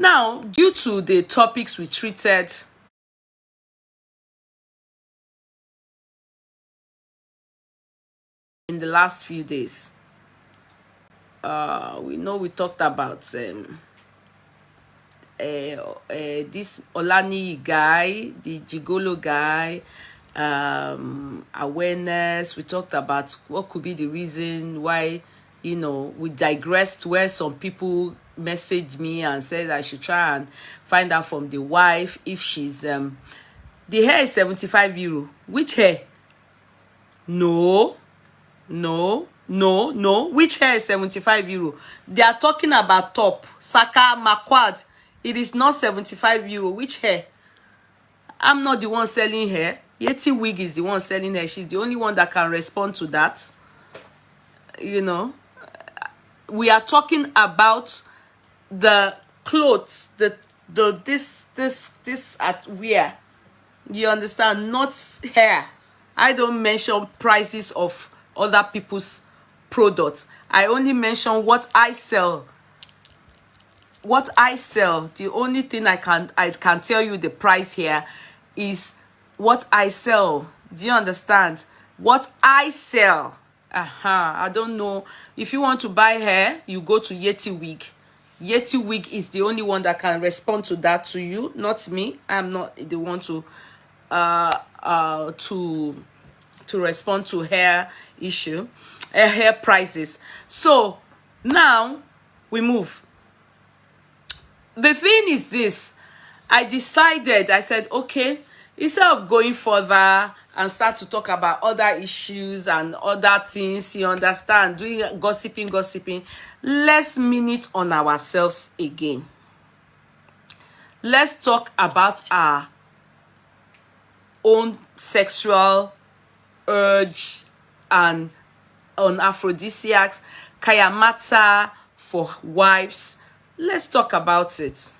Now, due to the topics we treated in the last few days, we know we talked about this Olani guy, the Gigolo guy, awareness. We talked about what could be the reason why, we digressed where some people messaged me and said I should try and find out from the wife if she's the hair is 75 euro. Which hair? No. Which hair is 75 euro? They are talking about top Saka Makwad. It is not 75 euro. Which hair? I'm not the one selling hair. Yeti Wig is the one selling hair. She's the only one that can respond to that. We are talking about the clothes, this at wear. You understand? Not hair. I don't mention prices of other people's products. I only mention what I sell. The only thing I can tell you the price here is what I sell. Do you understand? What I sell. I don't know. If you want to buy hair, you go to Yeti Wig. Yeti Wig is the only one that can respond to that to you, not me. I'm not the one to respond to hair issue, hair prices. So now we move. The thing is this. I said, okay, instead of going further and start to talk about other issues and other things, you understand, doing gossiping, let's minute on ourselves again. Let's talk about our own sexual urge and on aphrodisiacs, Kayamata for wives. Let's talk about it.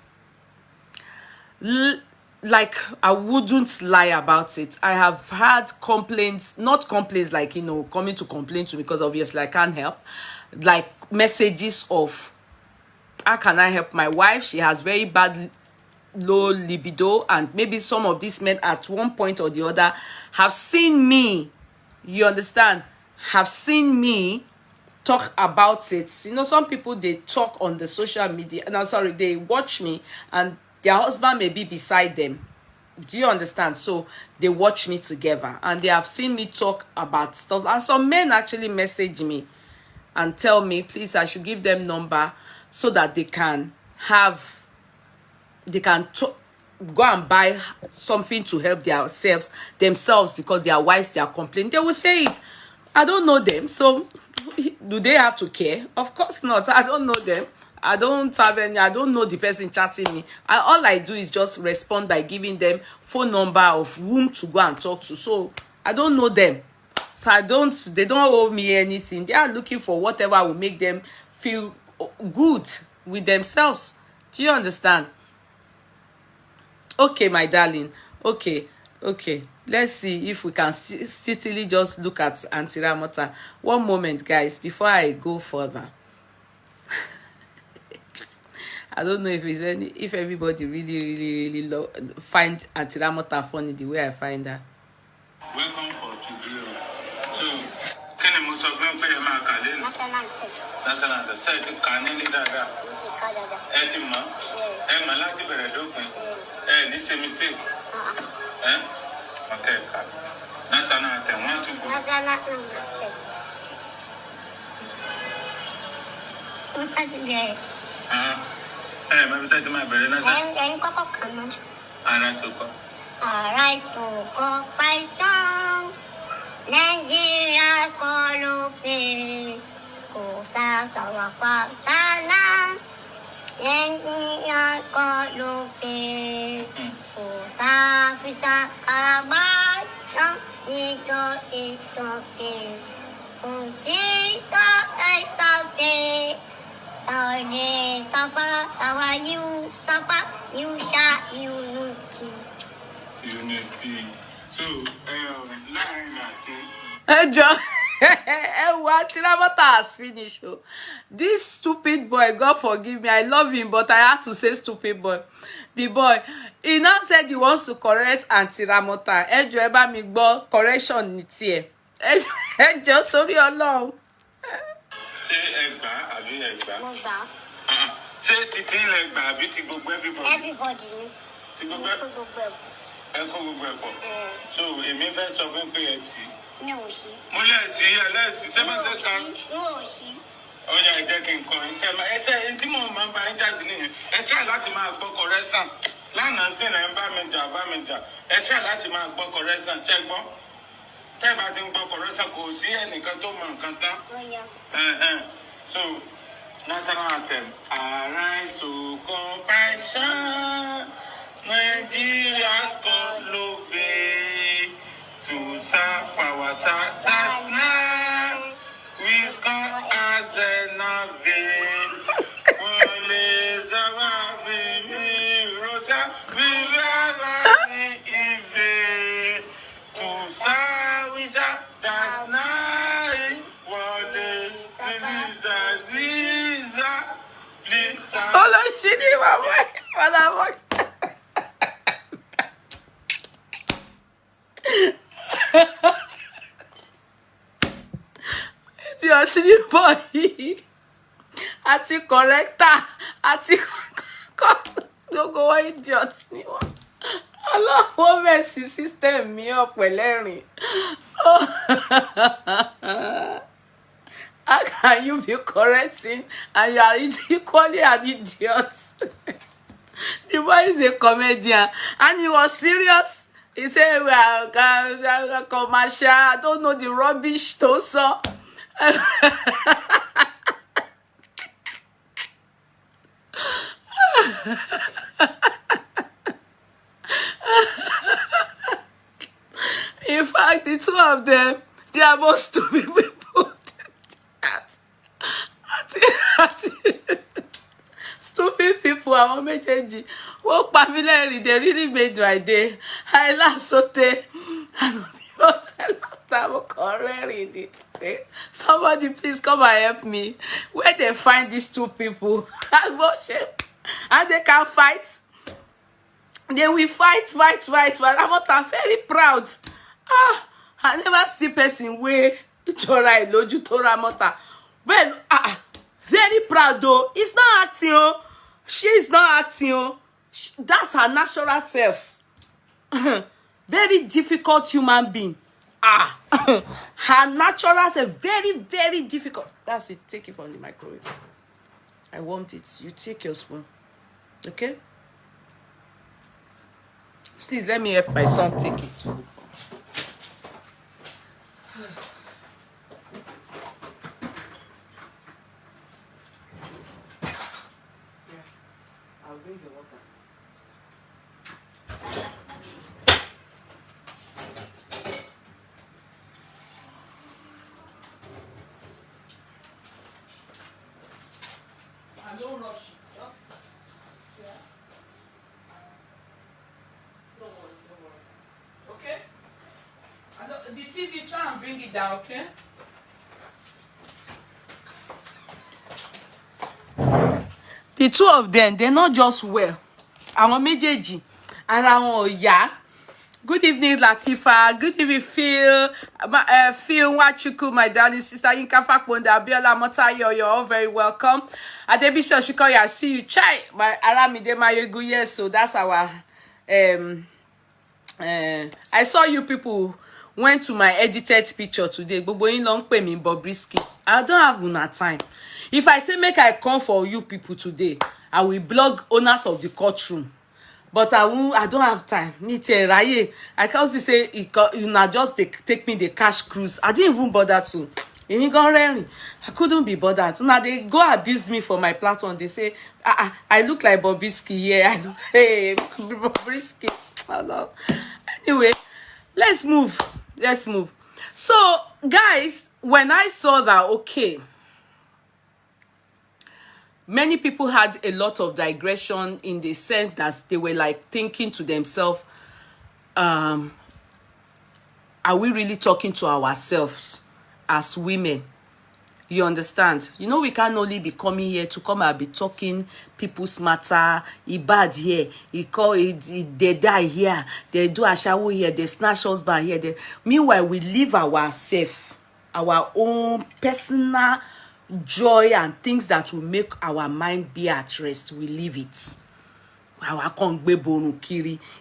Like, I wouldn't lie about it. I have had complaints, not complaints like, coming to complain to me, because obviously I can't help. Like messages of, how can I help my wife? She has very bad low libido, and maybe some of these men at one point or the other have seen me, you understand, have seen me talk about it. Some people, they talk on the social media, they watch me and their husband may be beside them. Do you understand? So they watch me together and they have seen me talk about stuff. And some men actually message me and tell me, please, I should give them number so that they can go and buy something to help themselves because their wives, they are complaining. They will say it. I don't know them. So do they have to care? Of course not. I don't know them. I don't know the person chatting me. All I do is just respond by giving them phone number of whom to go and talk to. So I don't know them. So they don't owe me anything. They are looking for whatever will make them feel good with themselves. Do you understand? Okay, my darling. Okay. Let's see if we can steadily just look at Auntie Ramota. One moment, guys, before I go further. I don't know if everybody really find Auntie Ramota funny the way I find her. Welcome for today. So, can you move something for your mark? National. Say to Canini Dada. Etima. Emma Lati Beredope. This is a mistake. Okay, National. I want to go. I'm going to my brother. I'm going to come. Alright, to go Python. Nigeria, Colupe. Kusa, Sawapatana. Nigeria, Colupe. Kusa, Pisa, Karabas. Ito, Ujito, Tapa, you, Unity. So, line, Tiramota has finished. Oh. This stupid boy, God forgive me, I love him, but I have to say stupid boy. The boy, he now said he wants to correct Auntie Ramota. Ẹ jọ̀ọ́ ẹ bá mi gbọ́ correction ní tiẹ̀. Ẹ jọ̀ọ́ torí Ọlọ́run. Ṣé ẹ gbà àbí ẹ gbà? Mo gbà. Ṣé títí lẹ gbà àbí ti gbogbo everybody? Everybody ni. Ti gbogbo ẹ kó gbogbo ẹ pọ̀. So èmi fẹ́ sọ fún pé ẹ sí. Mi ò sí. Mo lẹ̀ sí ẹlẹ́sìn sẹ́mọ́sẹ́ kan. Mo ò sí. Ó yá ẹ jẹ́ kí n kọ́ ẹsẹ̀ tí mo máa ń bá yín jáde nìyẹn. Ẹ try láti máa gbọ́ correction. Lánàá sí ẹ̀ ń bá mi jà. Ẹ try láti máa gbọ́ correction ṣẹ́ gbọ́. Tẹ́ bá ti ń gbọ́ correction kò sí ẹnìkan tó mọ nǹkan tán. So national anthem. Arise, O compassion, Nigeria's call obey to serve our Saturday night. We score as an avail. Only Zawabi Rosa, we never evil. To serve with that's night. Only Ziza, please serve. Hola, Shini, mama. Your silly boy, àti corrector, àti gbogbo wọn idiot ni wọn. Ọlọ́wọ́ mẹ́sì system mi ọ̀pẹ̀ lẹ́rìn. How can you be correcting and you are equally an idiot? The boy is a comedian and he was serious. He said, we are commercial. I don't know the rubbish to so. In fact, the two of them, they are both stupid people. Stupid people, àwọn méjèèjì. Wọ́n pa mí lẹ́rìn, they really made my day. I laughed so they. Somebody please come and help me. Where they find these two people? And they can fight. They will fight. But I'm very proud. I never see person way Tora Iloju Tora Mota. Well, very proud though. It's not acting. Oh. She is not acting. Oh. That's her natural self. Very difficult human being. Her natural self, very difficult. That's it. Take it from the microwave. I want it. You take your spoon. Okay? Please let me help my son take his food. I'll bring the water. And don't rush it. Just Don't worry. Okay? And the TV, try and bring it down, okay? The two of them, they're not just well. Àwọn méjèèjì, ara wọn ò yá. Good evening, Latifa. Good evening, Phil. Phil Wachuku, my darling sister. Yinka Fakponda, Abiola Motayo, you're all very welcome. Adebisi Oshikoya, I see you. Chai, my Aramide Mayegu, yes, so that's our... I saw you people went to my edited picture today. Gbogbo yin ló ń pè mí Bobrisky. I don't have una time. If I say make I come for you people today, I will blog owners of the courtroom. But I don't have time. I can't say you not just take me the cash cruise. I didn't even bother to. I couldn't be bothered. Now they go abuse me for my platform. They say I look like Bobrisky. Yeah, I look, hey, Bobrisky. Anyway, let's move. So, guys, when I saw that, okay, many people had a lot of digression in the sense that they were like thinking to themselves, are we really talking to ourselves as women? You understand? You know, we can't only be coming here to come and be talking people's matter. He bad here. He call it. They die here. They do ashawo here. They snatch husband here. Meanwhile, we live ourselves, our own personal joy and things that will make our mind be at rest. We leave it.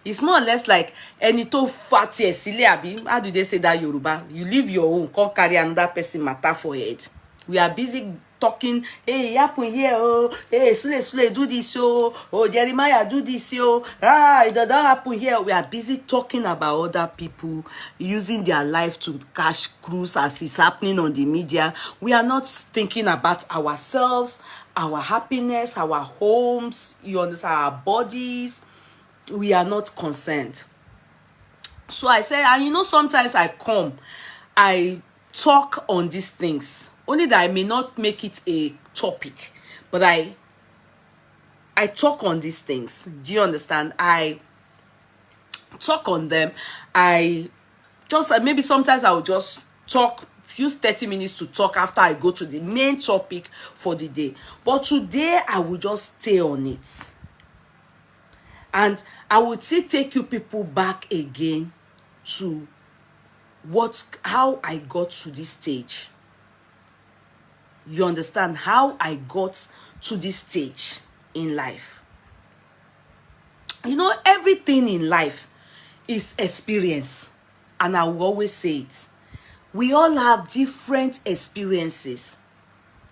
It's more or less like ẹni tó fa tiẹ̀ sílẹ̀ àbí. How do they say that Yoruba? You leave your own, come carry another person matter for it. We are busy talking, hey, happen here, oh, hey, Sule, do this, oh, Jeremiah, do this, it doesn't happen here. We are busy talking about other people, using their life to cash cruise as it's happening on the media. We are not thinking about ourselves, our happiness, our homes, you understand, our bodies. We are not concerned. So I say, and you know, sometimes I talk on these things. Only that I may not make it a topic, but I talk on these things. Do you understand? I talk on them. I just, maybe sometimes I will just talk, use 30 minutes to talk after I go to the main topic for the day. But today I will just stay on it. And I would still take you people back again to how I got to this stage. You understand how I got to this stage in life. You know, everything in life is experience. And I will always say it. We all have different experiences.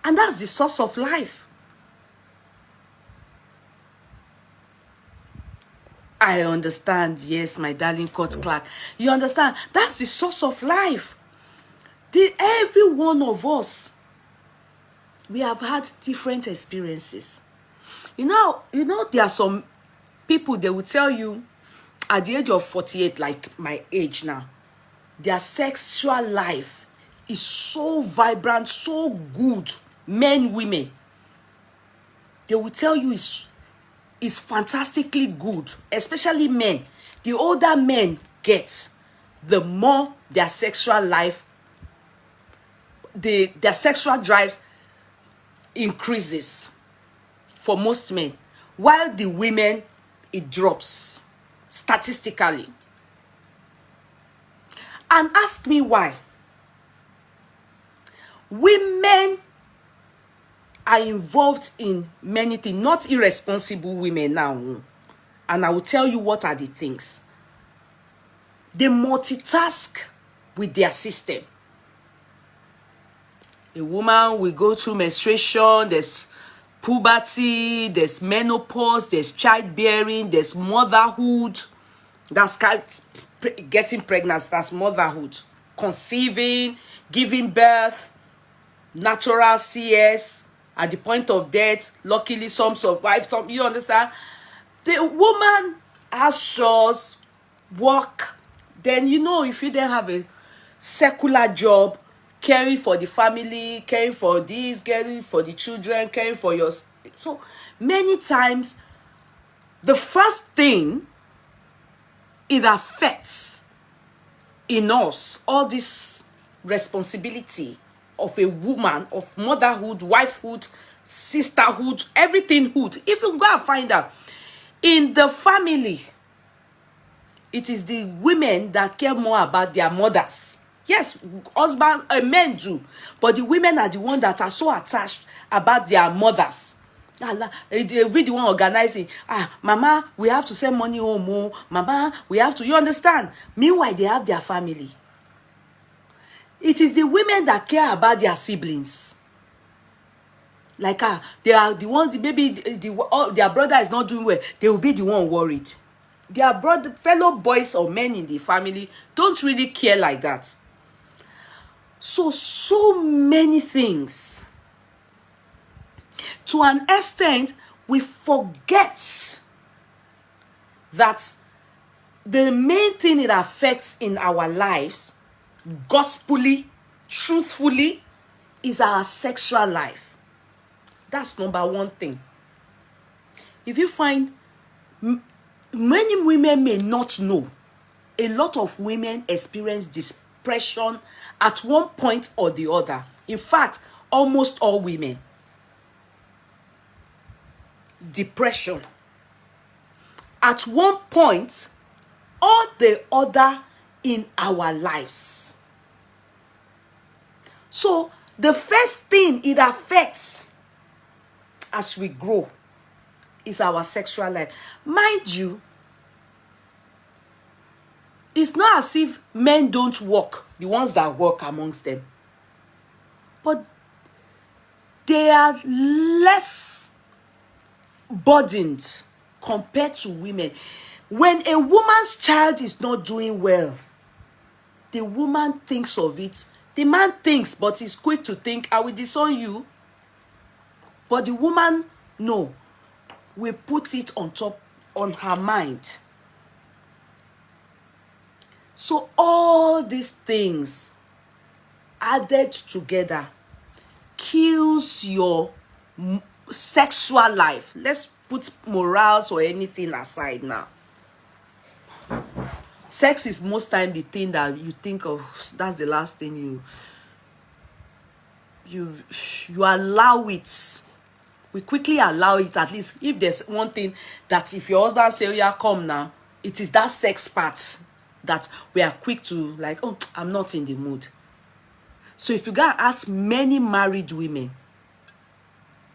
And that's the source of life. I understand. Yes, my darling Court Clark. You understand? That's the source of life. Every one of us, we have had different experiences. You know, there are some people, they will tell you at the age of 48, like my age now, their sexual life is so vibrant, so good. Men, women. They will tell you it's fantastically good, especially men. The older men get, the more their sexual life, their sexual drives increases for most men, while the women, it drops statistically. And ask me why. Women are involved in many things, not irresponsible women now. And I will tell you what are the things. They multitask with their system. A woman will go through menstruation, there's puberty, there's menopause, there's childbearing, there's motherhood. That's getting pregnant, that's motherhood. Conceiving, giving birth, natural CS, at the point of death, luckily some survive, some, you understand? The woman has chores, work. Then, you know, if you then have a secular job, caring for the family, caring for this, caring for the children, caring for your... So, many times, the first thing it affects in us, all this responsibility of a woman, of motherhood, wifehood, sisterhood, everythinghood. If you go and find out, in the family, it is the women that care more about their mothers. Yes, husbands, men do, but the women are the ones that are so attached about their mothers. They be the one organizing. Mama, we have to send money home. Oh, mama, we have to. You understand? Meanwhile, they have their family. It is the women that care about their siblings. Like they are the ones. Maybe their brother is not doing well. They will be the one worried. Their fellow boys or men in the family don't really care like that. So many things. To an extent, we forget that the main thing it affects in our lives, gospelly, truthfully, is our sexual life. That's number one thing. If you find, many women may not know, a lot of women experience depression at one point or the other. In fact, almost all women. Depression. At one point or the other in our lives. So the first thing it affects as we grow is our sexual life. Mind you, it's not as if men don't work, the ones that work amongst them. But they are less burdened compared to women. When a woman's child is not doing well, the woman thinks of it. The man thinks, but he's quick to think, I will disown you. But the woman, no, will put it on top, on her mind. So all these things added together kills your sexual life. Let's put morals or anything aside now. Sex is most time the thing that you think of. That's the last thing you allow it. We quickly allow it. At least if there's one thing that if your husband say, oh yeah, come now, it is that sex part that we are quick to like, oh, I'm not in the mood. So if you go and ask many married women,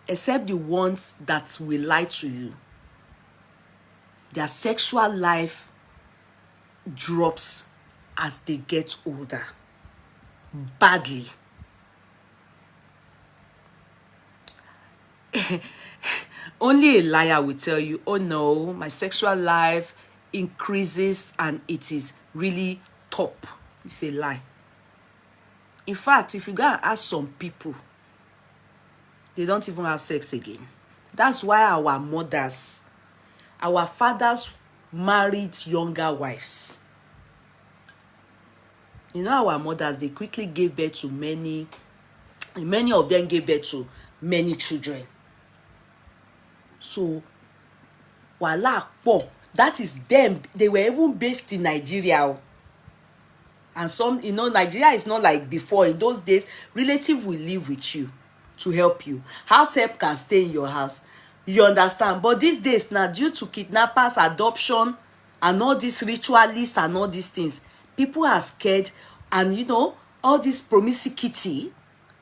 except the ones that will lie to you, their sexual life drops as they get older. Badly. Only a liar will tell you, oh no, my sexual life increases and it is really top. It's a lie. In fact, if you go and ask some people, they don't even have sex again. That's why our mothers, our fathers married younger wives. You know, our mothers, they quickly gave birth to many of them gave birth to many children. So, voila, that is them. They were even based in Nigeria. And some, you know, Nigeria is not like before. In those days, relative will live with you to help you. House help can stay in your house. You understand? But these days now, due to kidnappers, adoption, and all these ritualists and all these things, people are scared. And you know, all this promiscuity,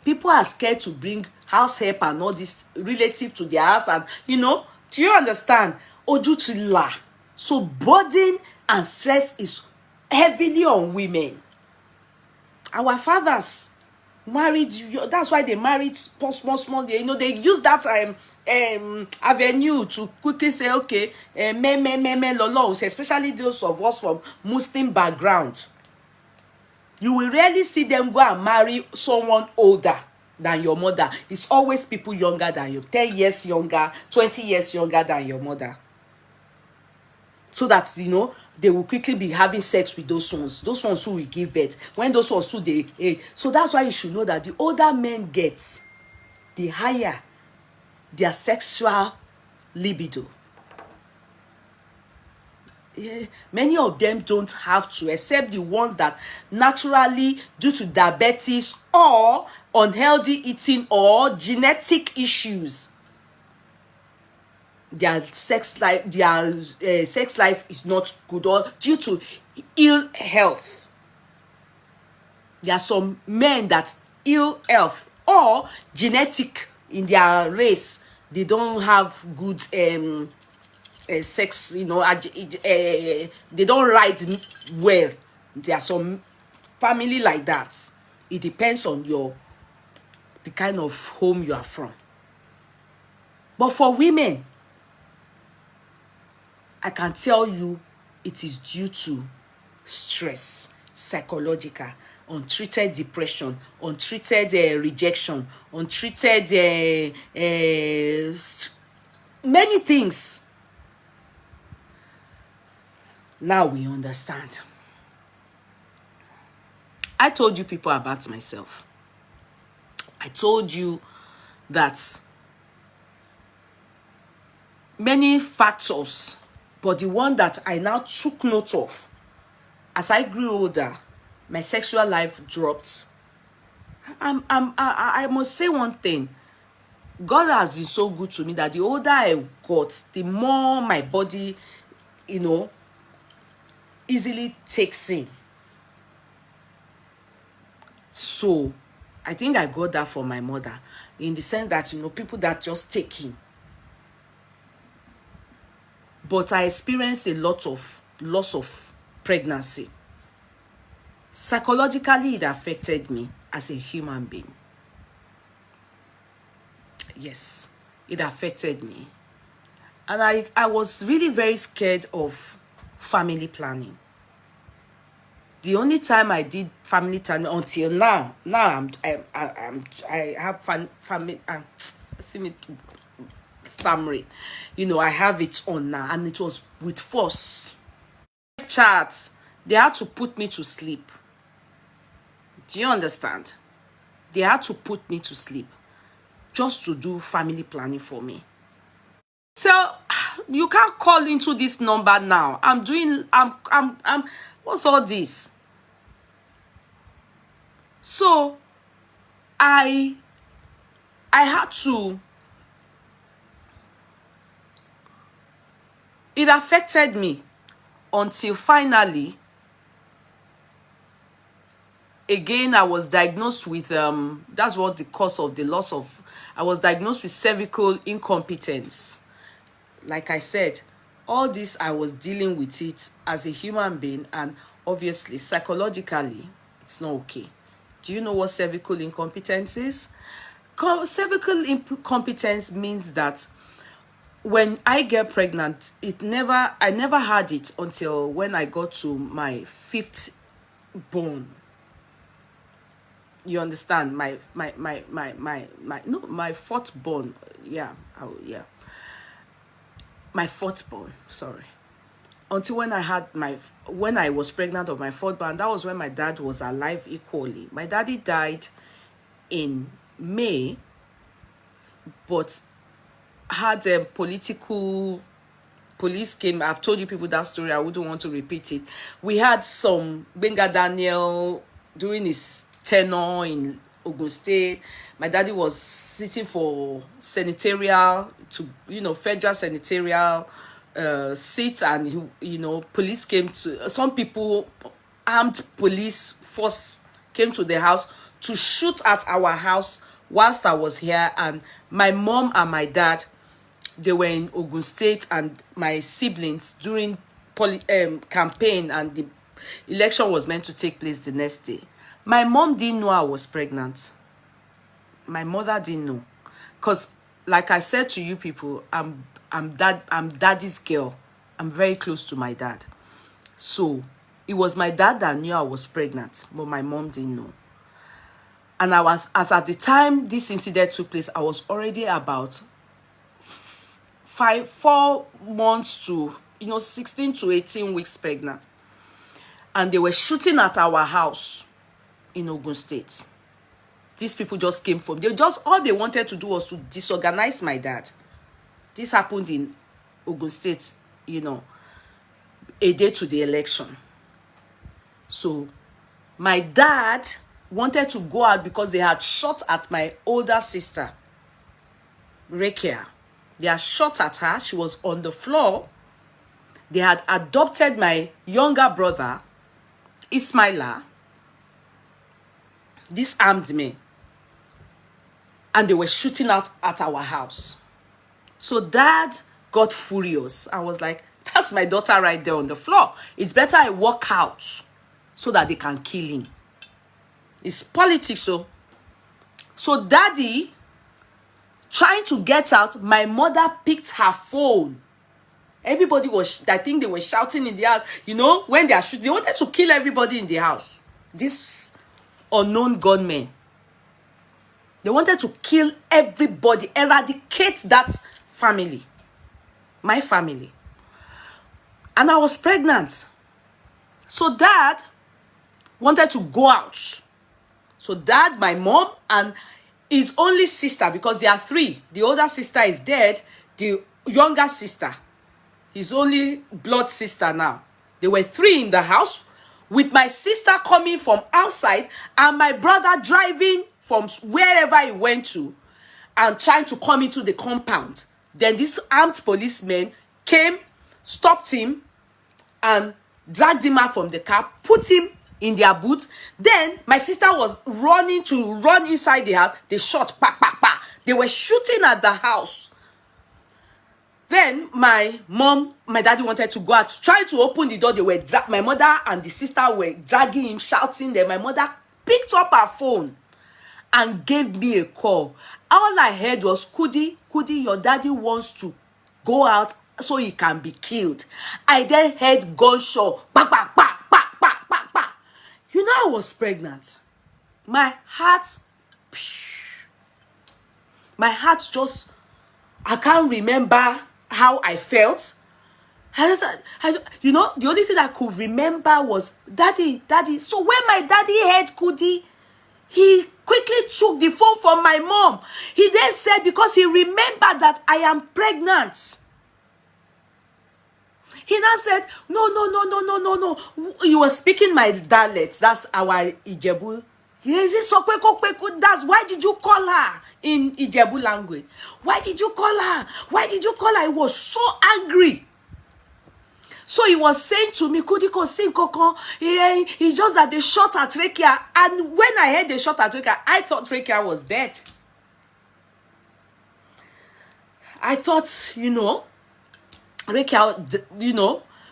people are scared to bring house help and all this relative to their house. And you know, do you understand? Ojutila. So burden and stress is heavily on women. Our fathers married, that's why they married small. You know, they use that avenue to quickly say, okay, lolos, especially those of us from Muslim background. You will rarely see them go and marry someone older than your mother. It's always people younger than you, 10 years younger, 20 years younger than your mother. So that, you know, they will quickly be having sex with those ones who will give birth. When those ones who so that's why you should know that the older men get, the higher their sexual libido. Many of them don't have to, except the ones that naturally, due to diabetes or unhealthy eating or genetic issues, their sex life is not good, or due to ill health. There are some men that ill health or genetic in their race, they don't have good sex, you know, they don't ride well. There are some family like that. It depends on the kind of home you are from. But for women, I can tell you it is due to stress, psychological, untreated depression, untreated rejection, untreated many things. Now we understand. I told you people about myself. I told you that many factors, but the one that I now took note of, as I grew older, my sexual life dropped. I must say one thing. God has been so good to me that the older I got, the more my body, easily takes in. So I think I got that from my mother, in the sense that, people that just take in. But I experienced a lot of loss of pregnancy. Psychologically, it affected me as a human being. Yes, it affected me. And I was really very scared of family planning. The only time I did family planning until now, I have family. See me stammering. I have it on now, and it was with force. Charts. They had to put me to sleep. Do you understand? They had to put me to sleep just to do family planning for me. So you can't call into this number now. What's all this? So I had to, it affected me until finally, again, I was diagnosed with, that's what the cause of the loss of, I was diagnosed with cervical incompetence. Like I said, all this, I was dealing with it as a human being, and obviously, psychologically, it's not okay. Do you know what cervical incompetence is? Cervical incompetence means that when I get pregnant, I never had it until when I got to my 5th born. You understand? My 4th born. Yeah. Oh, yeah. My 4th born, sorry. Until when I was pregnant of my 4th born, that was when my dad was alive equally. My daddy died in May, but had a police came. I've told you people that story. I wouldn't want to repeat it. We had some Benga Daniel during his tenure in Ogun State. My daddy was sitting for senatorial federal senatorial seat, and police came to, some people, armed police force came to the house to shoot at our house whilst I was here. And my mom and my dad, they were in Ogun State, and my siblings during campaign, and the election was meant to take place the next day. My mom didn't know I was pregnant. My mother didn't know, because like I said to you people, I'm daddy's girl. I'm very close to my dad. So it was my dad that knew I was pregnant, but my mom didn't know. And as at the time this incident took place, I was already about 4 months to 16 to 18 weeks pregnant. And they were shooting at our house in Ogun State. These people just came from, all they wanted to do was to disorganize my dad. This happened in Ogun State, a day to the election. So my dad wanted to go out because they had shot at my older sister, Rekia. They had shot at her. She was on the floor. They had adopted my younger brother, Ismaila. This armed me. And they were shooting out at our house. So dad got furious. I was like, that's my daughter right there on the floor. It's better I walk out so that they can kill him. It's politics. So daddy, trying to get out, my mother picked her phone. Everybody was, I think they were shouting in the house, when they are shooting. They wanted to kill everybody in the house. This unknown gunmen. They wanted to kill everybody, eradicate that family, my family. And I was pregnant. So dad wanted to go out. So dad, my mom, and his only sister, because there are 3. The older sister is dead. The younger sister, his only blood sister now. There were 3 in the house, with my sister coming from outside and my brother driving from wherever he went to and trying to come into the compound. Then this armed policeman came, stopped him, and dragged him out from the car, put him in their boot. Then my sister was running to run inside the house. They shot, pa, pa, pa. They were shooting at the house. Then my daddy wanted to go out, trying to open the door. They were my mother and the sister were dragging him, shouting. Then my mother picked up her phone and gave me a call. All I heard was, Kudi, your daddy wants to go out so he can be killed. I then heard gunshot. Pa, pa, pa, pa, pa, pa, pa. You know, I was pregnant. My heart just, I can't remember how I felt. You know, the only thing I could remember was, daddy. So when my daddy heard Kudi, he quickly took the phone from my mom. He then said, because he remembered that I am pregnant. He now said, no. He was speaking my dialect. That's our Ijebu. That's why did you call her in Ijebu language? Why did you call her? He was so angry. So he was saying to me, Kudiko, sing Koko. It's just that they shot at Rekia. And when I heard they shot at Rekia, I thought Rekia was dead. I thought, Rekia,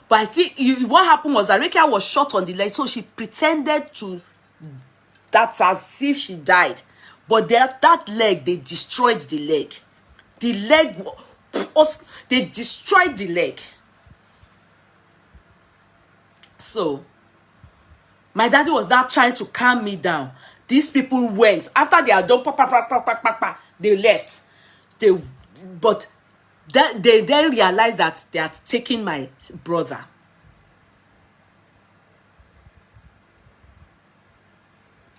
but I think what happened was that Rekia was shot on the leg, so she pretended to, that's as if she died. But that leg, they destroyed the leg. They destroyed the leg. So, my daddy was now trying to calm me down. These people went. After they had done, they left. But they then realized that they had taken my brother.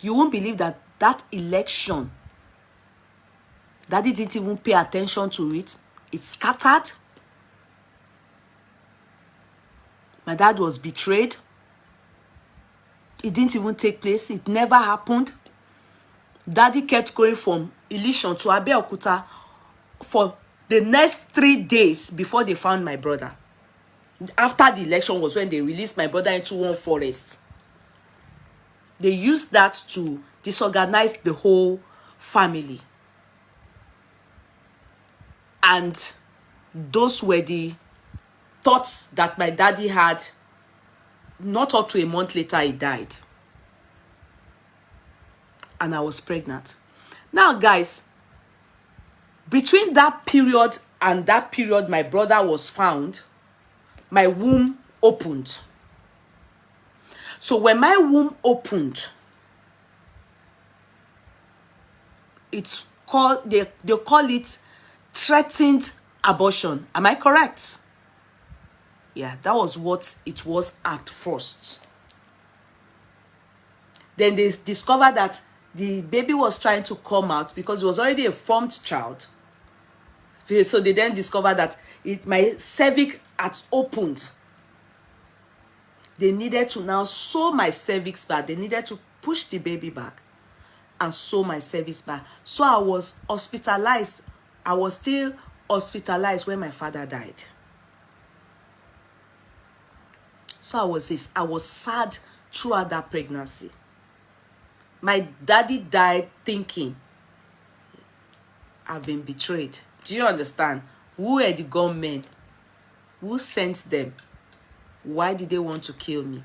You won't believe that election, daddy didn't even pay attention to it. It scattered. My dad was betrayed. It didn't even take place. It never happened. Daddy kept going from Ilishon to Abeokuta for the next 3 days before they found my brother. After the election was when they released my brother into one forest. They used that to disorganize the whole family. And those were the thoughts that my daddy had. Not up to a month later, he died. And I was pregnant. Now, guys, between that period and that period my brother was found, my womb opened. So when my womb opened, it's called, they call it threatened abortion. Am I correct? Yeah, that was what it was at first. Then they discovered that the baby was trying to come out because it was already a formed child. So they then discovered that my cervix had opened. They needed to now sew my cervix back. They needed to push the baby back and sew my cervix back. So I was hospitalized. I was still hospitalized when my father died. So I was sad throughout that pregnancy. My daddy died thinking, I've been betrayed. Do you understand? Who are the gunmen? Who sent them? Why did they want to kill me?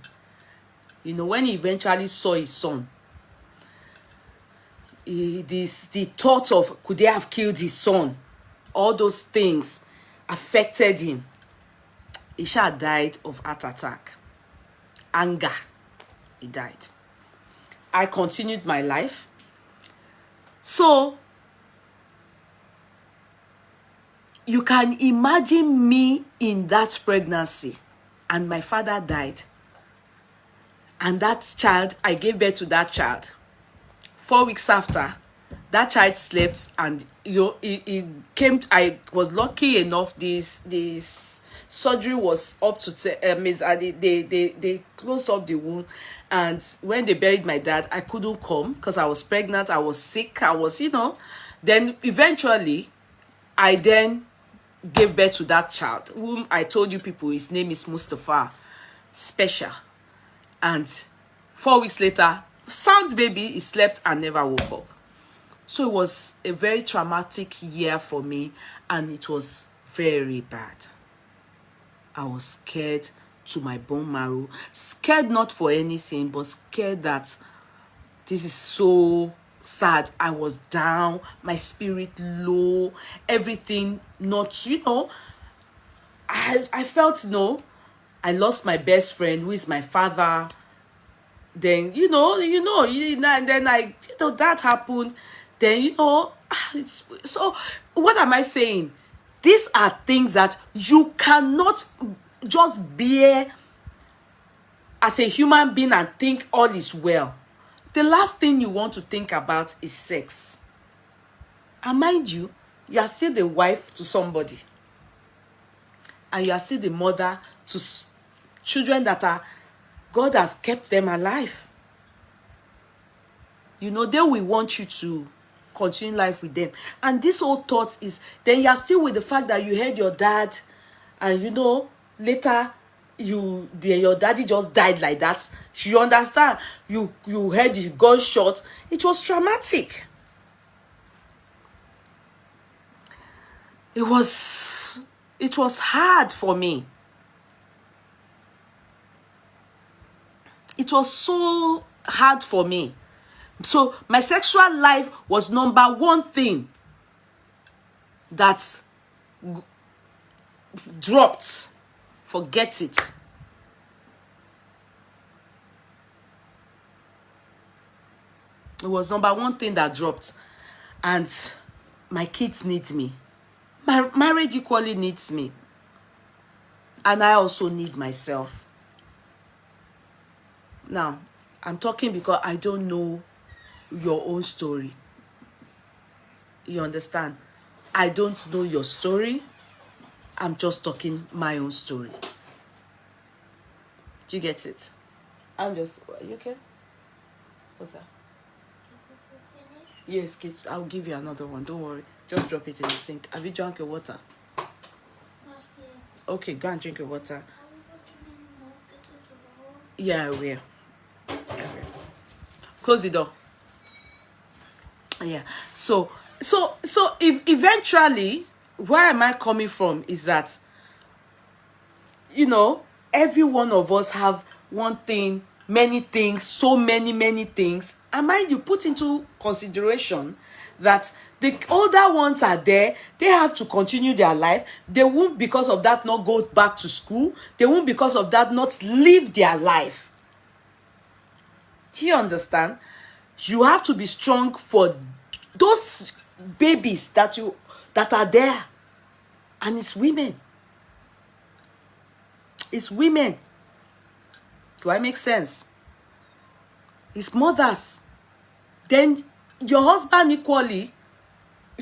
When he eventually saw his son, the thought of could they have killed his son? All those things affected him. Isha died of heart attack. Anger. He died. I continued my life. So, you can imagine me in that pregnancy and my father died. And that child, I gave birth to that child. 4 weeks after, that child slept and he came. I was lucky enough. This surgery was up to they closed up the wound, and when they buried my dad, I couldn't come because I was pregnant, I was sick, I was, then eventually I then gave birth to that child, whom I told you people his name is Mustafa Special. And 4 weeks later, sound baby, he slept and never woke up. So it was a very traumatic year for me, and it was very bad. I was scared to my bone marrow. Scared not for anything, but scared that this is so sad. I was down, my spirit low, everything not, I felt, I lost my best friend, who is my father. Then, and then that happened. Then, it's, so what am I saying? These are things that you cannot just bear as a human being and think all is well. The last thing you want to think about is sex. And mind you, you are still the wife to somebody. And you are still the mother to children that God has kept them alive. They will want you to continue life with them. And this whole thought is, then you are still with the fact that you heard your dad, and later your daddy just died like that. You understand? You heard the gunshot. It was traumatic. It was hard for me. It was so hard for me. So my sexual life was number one thing that dropped. Forget it. It was number one thing that dropped. And my kids need me. My marriage equally needs me. And I also need myself. Now, I'm talking because I don't know your own story. You understand? I don't know your story. I'm just talking my own story. Do you get it? Are you okay? What's that? Yes, kids, I'll give you another one. Don't worry. Just drop it in the sink. Have you drunk your water? Okay, go and drink your water. Yeah, I will. Close the door. Yeah. So if eventually, where am I coming from is that, every one of us have one thing, many things, so many things. And mind you, put into consideration that the older ones are there, they have to continue their life. They won't, because of that, not go back to school. They won't, because of that, not live their life. Do you understand? You have to be strong for those babies that are there. And it's women. It's women. Do I make sense? It's mothers. Then your husband equally,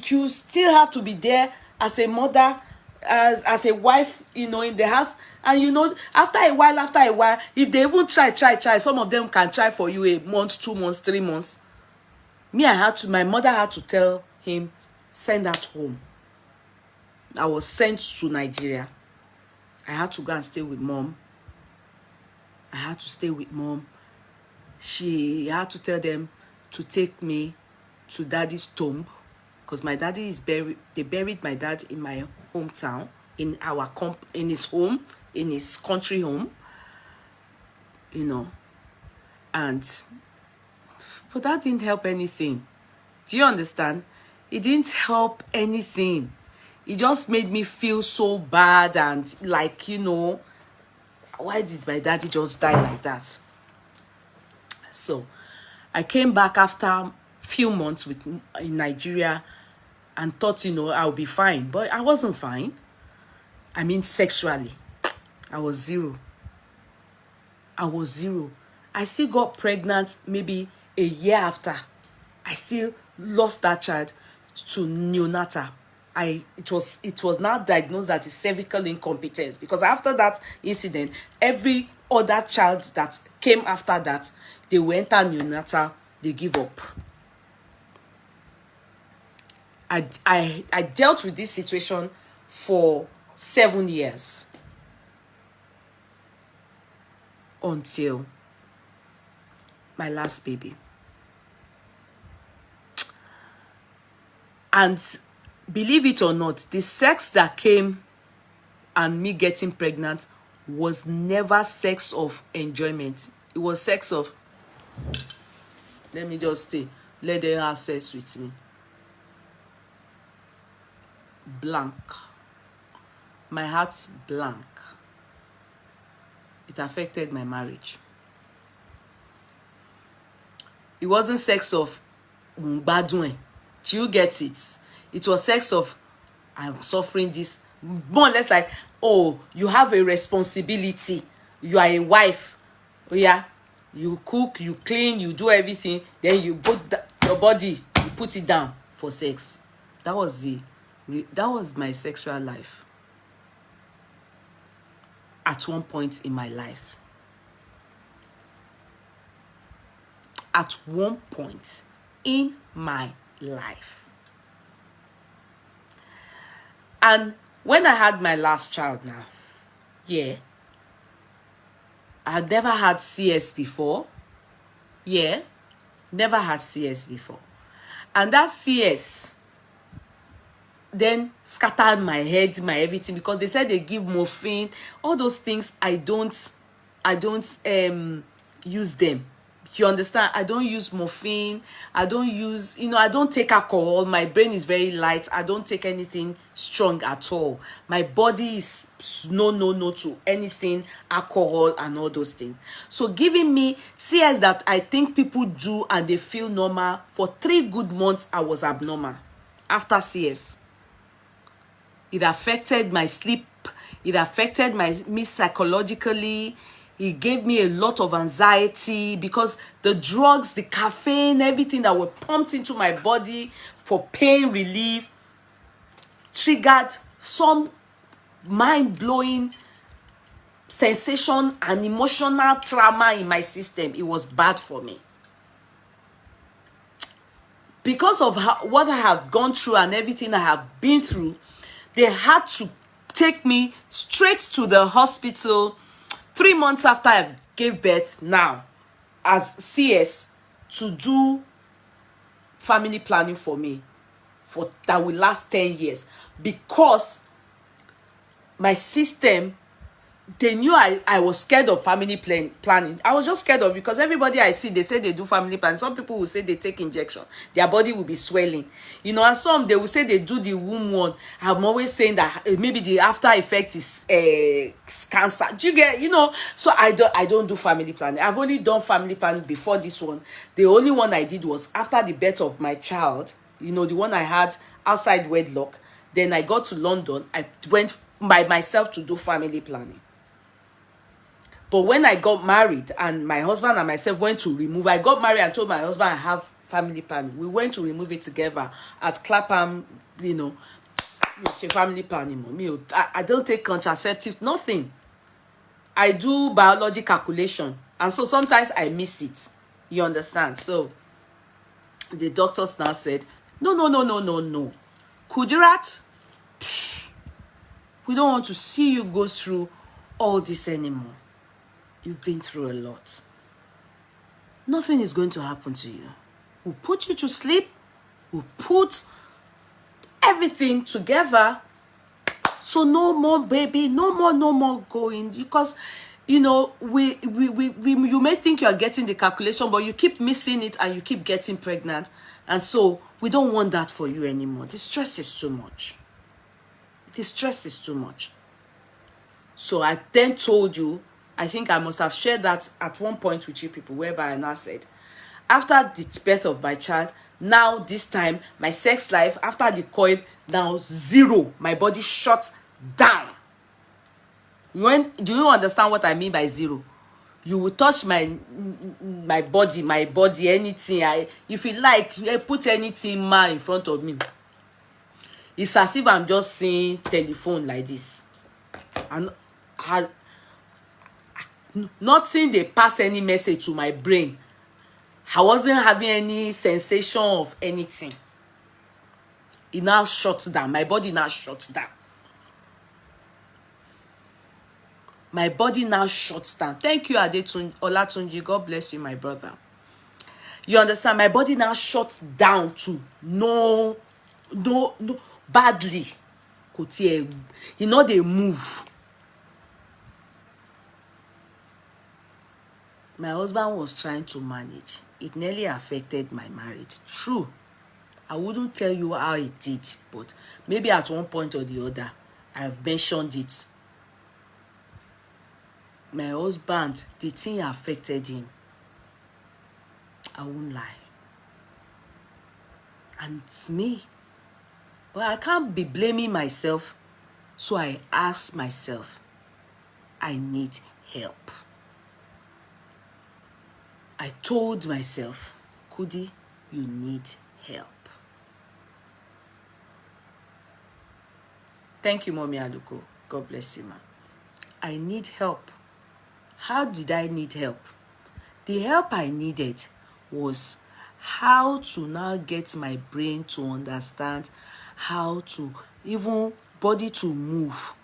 you still have to be there as a mother, as a wife, in the house. And after a while, if they even try, some of them can try for you a month, 2 months, 3 months. My mother had to tell him, send that home. I was sent to Nigeria. I had to go and stay with mom. I had to stay with mom. She had to tell them to take me to daddy's tomb, because my daddy is buried. They buried my dad in my hometown, in his home, in his country home. But that didn't help anything. Do you understand? It didn't help anything. It just made me feel so bad and why did my daddy just die like that? So I came back after a few months in Nigeria and thought, I'll be fine. But I wasn't fine. I mean, sexually. I was zero. I still got pregnant maybe a year after. I still lost that child to neonatal. it was now diagnosed that it's cervical incompetence, because after that incident, every other child that came after that, they will enter neonatal, they give up. I dealt with this situation for 7 years until my last baby. And believe it or not, the sex that came and me getting pregnant was never sex of enjoyment. It was sex of, let me just say, let them have sex with me. Blank. My heart's blank. It affected my marriage. It wasn't sex of mbadwen. Do you get it? It was sex of, I'm suffering this. More or less like, oh, you have a responsibility. You are a wife. Oh yeah, you cook, you clean, you do everything. Then you put your body, you put it down for sex. That was my sexual life. At one point in my life. At one point in my life. And when I had my last child now, yeah, I had never had CS before. Yeah, never had CS before. And that CS then scattered my head, my everything, because they said they give morphine, all those things. I don't use them. You understand? I don't use morphine. I don't use, I don't take alcohol. My brain is very light. I don't take anything strong at all. My body is no to anything, alcohol and all those things. So giving me CS that I think people do and they feel normal, for 3 good months, I was abnormal. After CS, it affected my sleep. It affected me psychologically. It gave me a lot of anxiety, because the drugs, the caffeine, everything that were pumped into my body for pain relief triggered some mind-blowing sensation and emotional trauma in my system. It was bad for me. Because of what I have gone through and everything I have been through, they had to take me straight to the hospital 3 months after I gave birth now as CS to do family planning for me that will last 10 years, because my system, they knew I was scared of family planning. I was just scared of, because everybody I see, they say they do family planning. Some people will say they take injection, their body will be swelling, and some they will say they do the womb one. I'm always saying that maybe the after effect is cancer. Do you get, so I don't do family planning. I've only done family planning before this one. The only one I did was after the birth of my child, the one I had outside wedlock. Then I got to London. I went by myself to do family planning. But when I got married and my husband and myself went to remove, I got married and told my husband I have family planning. We went to remove it together at Clapham, family planning. I don't take contraceptive, nothing. I do biology calculation. And so sometimes I miss it. You understand? So the doctors now said, no. Kudirat, we don't want to see you go through all this anymore. You've been through a lot. Nothing is going to happen to you. We'll put you to sleep. We'll put everything together. So no more baby, no more going. Because, you may think you're getting the calculation, but you keep missing it and you keep getting pregnant. And so we don't want that for you anymore. The stress is too much. The stress is too much. So I then told you, I think I must have shared that at one point with you people, whereby I now said, after the birth of my child, now this time, my sex life, after the coil, now 0. My body shut down. Do you understand what I mean by 0? You will touch my body, anything. If you like, put anything in front of me. It's as if I'm just seeing telephone like this. And nothing they pass any message to my brain. I wasn't having any sensation of anything. It now shuts down. My body now shuts down. My body now shuts down. Thank you, Olatunji. God bless you, my brother. You understand? My body now shuts down to no, badly. You know, they move. My husband was trying to manage. It nearly affected my marriage. True. I wouldn't tell you how it did, but maybe at one point or the other, I've mentioned it. My husband, the thing affected him. I won't lie. And it's me. But I can't be blaming myself. So I asked myself, I need help. I told myself, Kudi, you need help. Thank you, Mommy Aluko. God bless you, ma. I need help. How did I need help? The help I needed was how to now get my brain to understand how to even body to move.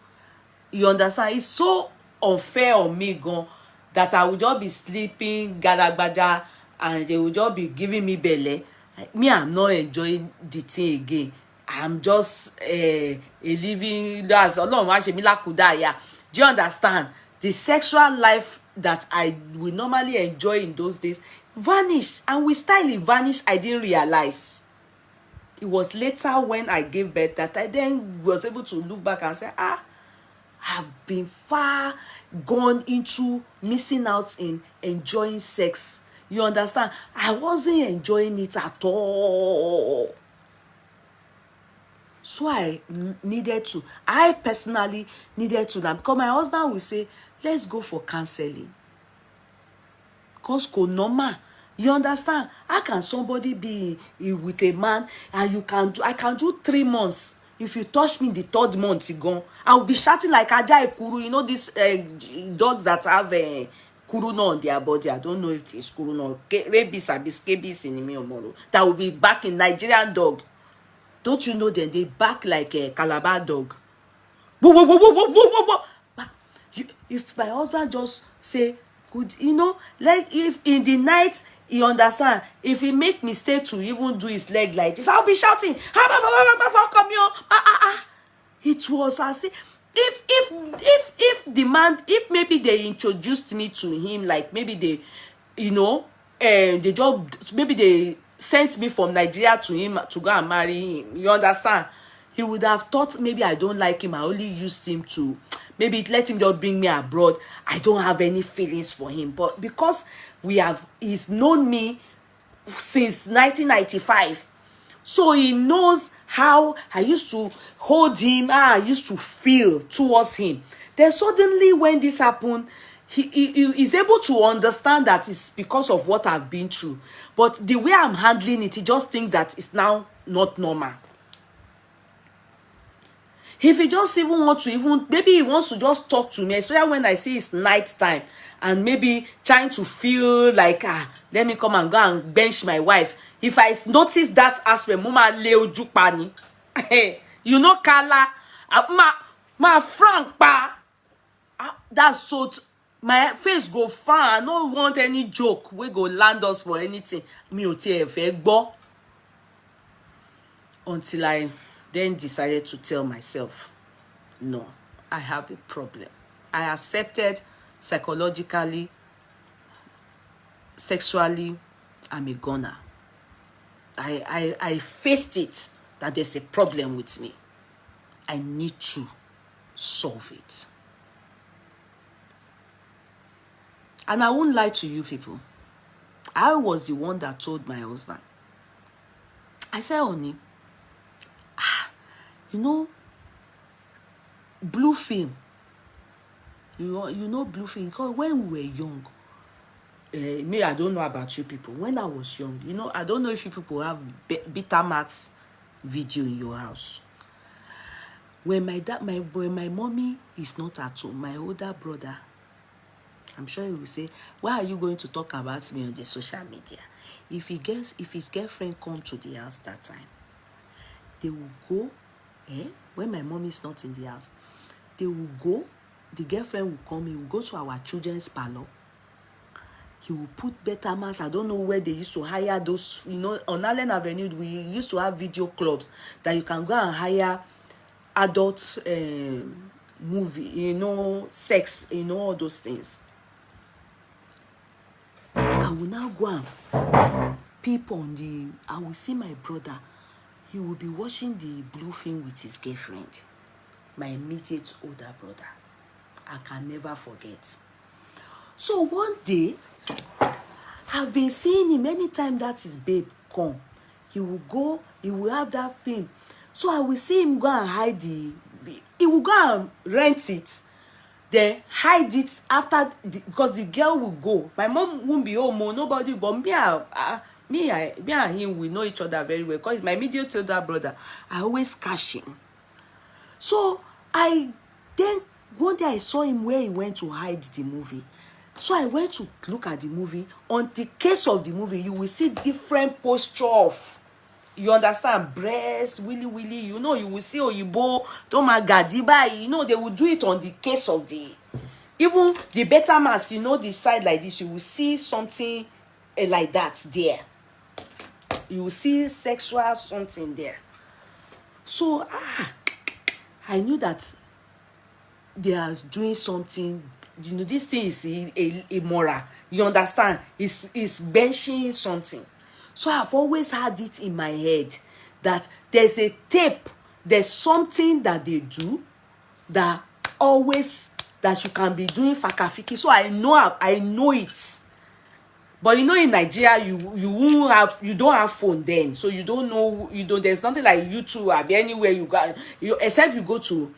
You understand? It's so unfair on me, gone, that I would just be sleeping, gadagbaja, and they would just be giving me belly. Me, I'm not enjoying the thing again. I'm just a living. That's Ọlọ́run wá ṣe mí lákùdáyà. Do you understand? The sexual life that I would normally enjoy in those days vanished, and with style it vanished. I didn't realize. It was later when I gave birth that I then was able to look back and say, I've been far gone into missing out in enjoying sex. You understand? I wasn't enjoying it at all. So I personally needed to now, because my husband will say, let's go for counseling. Because normal. You understand? How can somebody be with a man and I can do 3 months. If you touch me the 3rd month, you go. I will be shouting like Aja Ekuru. You know these dogs that have kuruna on their body. I don't know if it's kuruna. Rabies, scabies in me omoro. That will be back in Nigerian dog. Don't you know them? They bark like a Calabar dog. If my husband just say, good, you know, like if in the night, you understand, if he make mistake to even do his leg like this, I'll be shouting, come here. It was as if the man, if maybe they introduced me to him, like maybe they, you know, they just, maybe they sent me from Nigeria to him to go and marry him. You understand? He would have thought maybe I don't like him. I only used him to, maybe let him just bring me abroad. I don't have any feelings for him. But because he's known me since 1995. So he knows how I used to hold him, how I used to feel towards him. Then suddenly when this happened, he is able to understand that it's because of what I've been through. But the way I'm handling it, he just thinks that it's now not normal. If he just even wants to, maybe he wants to just talk to me, especially when I see it's night time, and maybe trying to feel like, let me come and go and bench my wife. If I notice that aspect, mama leo jupani, you know, Kala, ma frank pa, that's so. My face go far. I don't want any joke. We go land us for anything. Me o tie fe gbo. Until I then decided to tell myself, no, I have a problem. I accepted psychologically, sexually, I'm a goner. I faced it that there's a problem with me. I need to solve it. And I won't lie to you people. I was the one that told my husband. I said, honey, you know, blue film. You know blue film. Because when we were young, me, I don't know about you people. When I was young, you know, I don't know if you people have Betamax video in your house. When my mommy is not at home, my older brother, I'm sure he will say, why are you going to talk about me on the social media? If his girlfriend come to the house that time, they will go, when my mom is not in the house, they will go, the girlfriend will come, he will go to our children's parlor. He will put better mass. I don't know where they used to hire those, on Allen Avenue, we used to have video clubs that you can go and hire adult movie, sex, all those things. I will now go and peep on I will see my brother. He will be watching the blue film with his girlfriend, my immediate older brother. I can never forget. So one day, I've been seeing him anytime that his babe come. He will have that film. So I will see him go and hide he will go and rent it, then hide it after, because the girl will go. My mom won't be home, nobody, but me and him, we know each other very well, because he's my immediate older brother. I always catch him. So then one day I saw him where he went to hide the movie. So I went to look at the movie. On the case of the movie, you will see different posture of, you understand, breast, willy, you will see Oyibo, Toma Gadiba, they will do it on the case of even the beta mass, the side like this, you will see something like that there. You will see sexual something there. So, I knew that they are doing something, this thing is immoral. You understand? It's benching something. So I've always had it in my head that there's a tape, there's something that they do that you can be doing fakafiki. So I know it. But in Nigeria, you don't have phone then, so you don't know, there's nothing like YouTube or anywhere you go, except you go to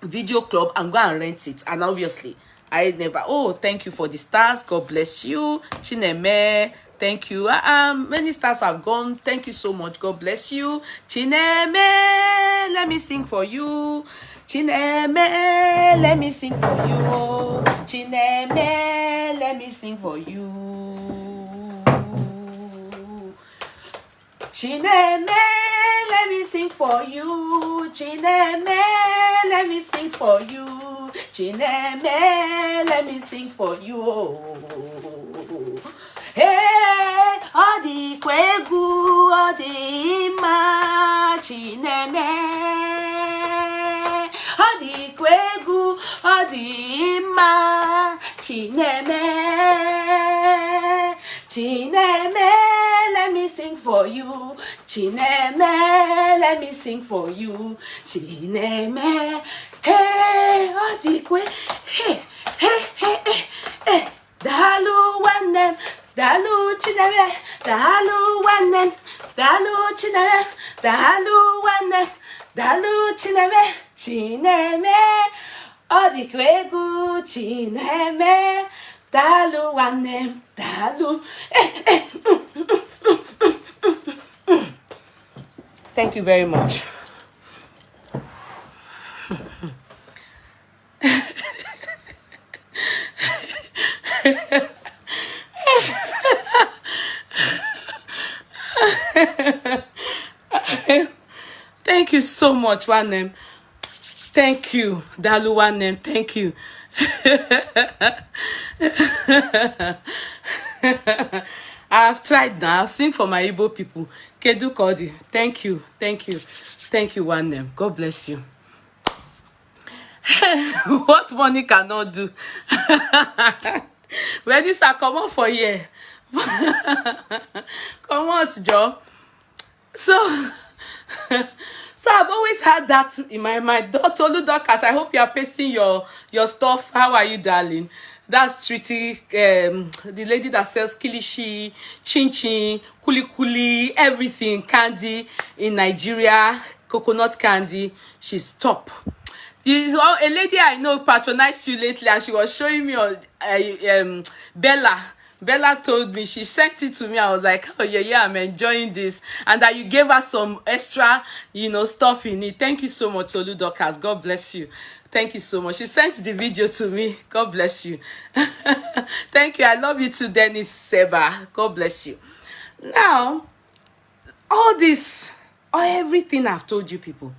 video club and go and rent it. And obviously, I never. Oh, thank you for the stars. God bless you, Chineme. Thank you. Many stars have gone. Thank you so much. God bless you, Chineme. Let me sing for you. Chineme, let me sing for you. Chineme, let me sing for you. Chineme, let me sing for you. Chineme, let me sing for you. Chineme, let me sing for you. Hey, odi kwegu, odi ma, Chineme. Odi kwegu, odi ma, Chineme. Chineme, let me sing for you. Chineme, let me sing for you. Chineme, hey, odi kwe, hey, hey, hey, hey, hey. Dalu wanem, dalu Chineme, dalu wanem, dalu Chineme, dalu wanem, dalu Chineme, Chineme, odi kwegu, Chineme. Dalu wanem, dalu. Thank you very much. Thank you so much, Wanem. Thank you, Dalu Wanem. Thank you. I've tried now. I've sing for my Igbo people. Kedu Kodi. Thank you. Thank you. Thank you, Wanem. God bless you. What money cannot do. When this are common for here. Come on, Joe. So I've always had that in my mind. Tolu Dorcas, I hope you are pasting your stuff. How are you, darling? That's Triti, the lady that sells kilishi, chin chin, kuli kuli, everything, candy in Nigeria, coconut candy. She's top. This is a lady I know patronized you lately, and she was showing me on Bella. Bella told me, she sent it to me. I was like, oh yeah, I'm enjoying this. And that you gave us some extra, stuff in it. Thank you so much, Olu Dorcas. God bless you. Thank you so much. She sent the video to me. God bless you. Thank you. I love you too, Dennis Seba. God bless you. Now, all this, everything I've told you people,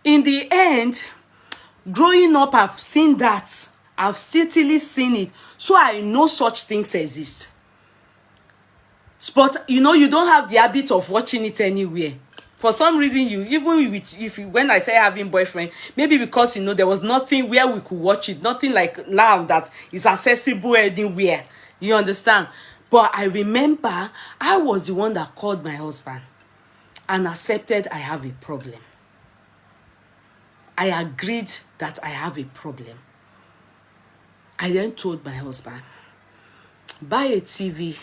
in the end, growing up, I've seen that. I've certainly seen it. So I know such things exist. But you don't have the habit of watching it anywhere. For some reason, when I say having boyfriend, maybe because there was nothing where we could watch it, nothing like now that is accessible anywhere. You understand? But I remember I was the one that called my husband and accepted I have a problem. I agreed that I have a problem. I then told my husband, buy a TV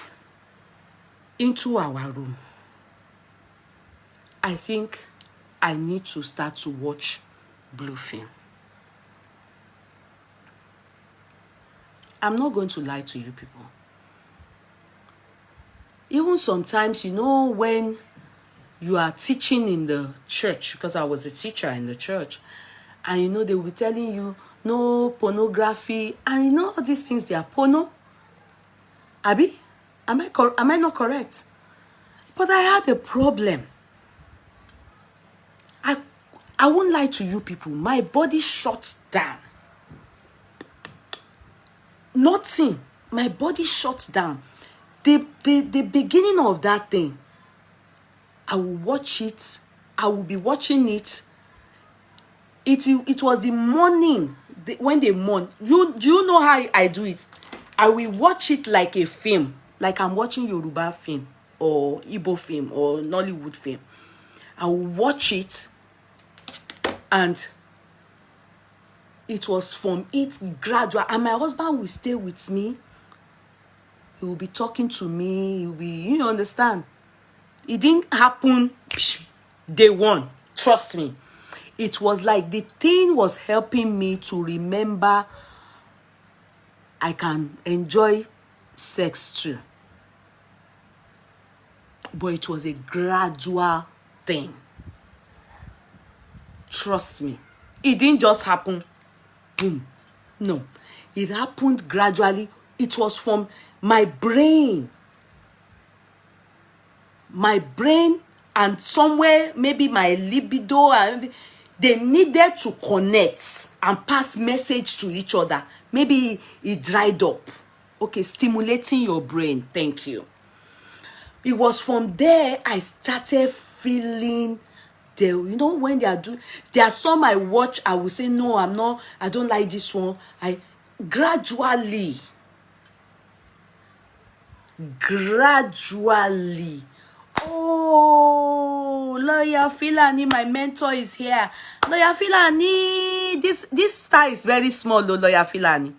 into our room. I think I need to start to watch blue film. I'm not going to lie to you people. Even sometimes, when you are teaching in the church, because I was a teacher in the church, and they will be telling you no pornography, and all these things, they are porno. Abi, am I not correct? But I had a problem. I won't lie to you people. My body shut down. Nothing. My body shut down. The beginning of that thing, I will watch it. I will be watching it. It was the morning, when they mourn. Do you know how I do it? I will watch it like a film, like I'm watching Yoruba film or Igbo film or Nollywood film. I will watch it, and it was from it gradual. And my husband will stay with me. He will be talking to me. He will be, you understand? It didn't happen day one. Trust me. It was like the thing was helping me to remember I can enjoy sex too. But it was a gradual thing. Trust me. It didn't just happen. Boom. No. It happened gradually. It was from my brain. My brain and somewhere, maybe my libido, and they needed to connect and pass message to each other. Maybe it dried up. Okay, stimulating your brain. Thank you. It was from there I started feeling when they are doing, there are some I watch, I will say, no, I don't like this one. I gradually, oh, Lawyer Filani, my mentor is here. Lawyer Filani, this star is very small, though, Lawyer Filani.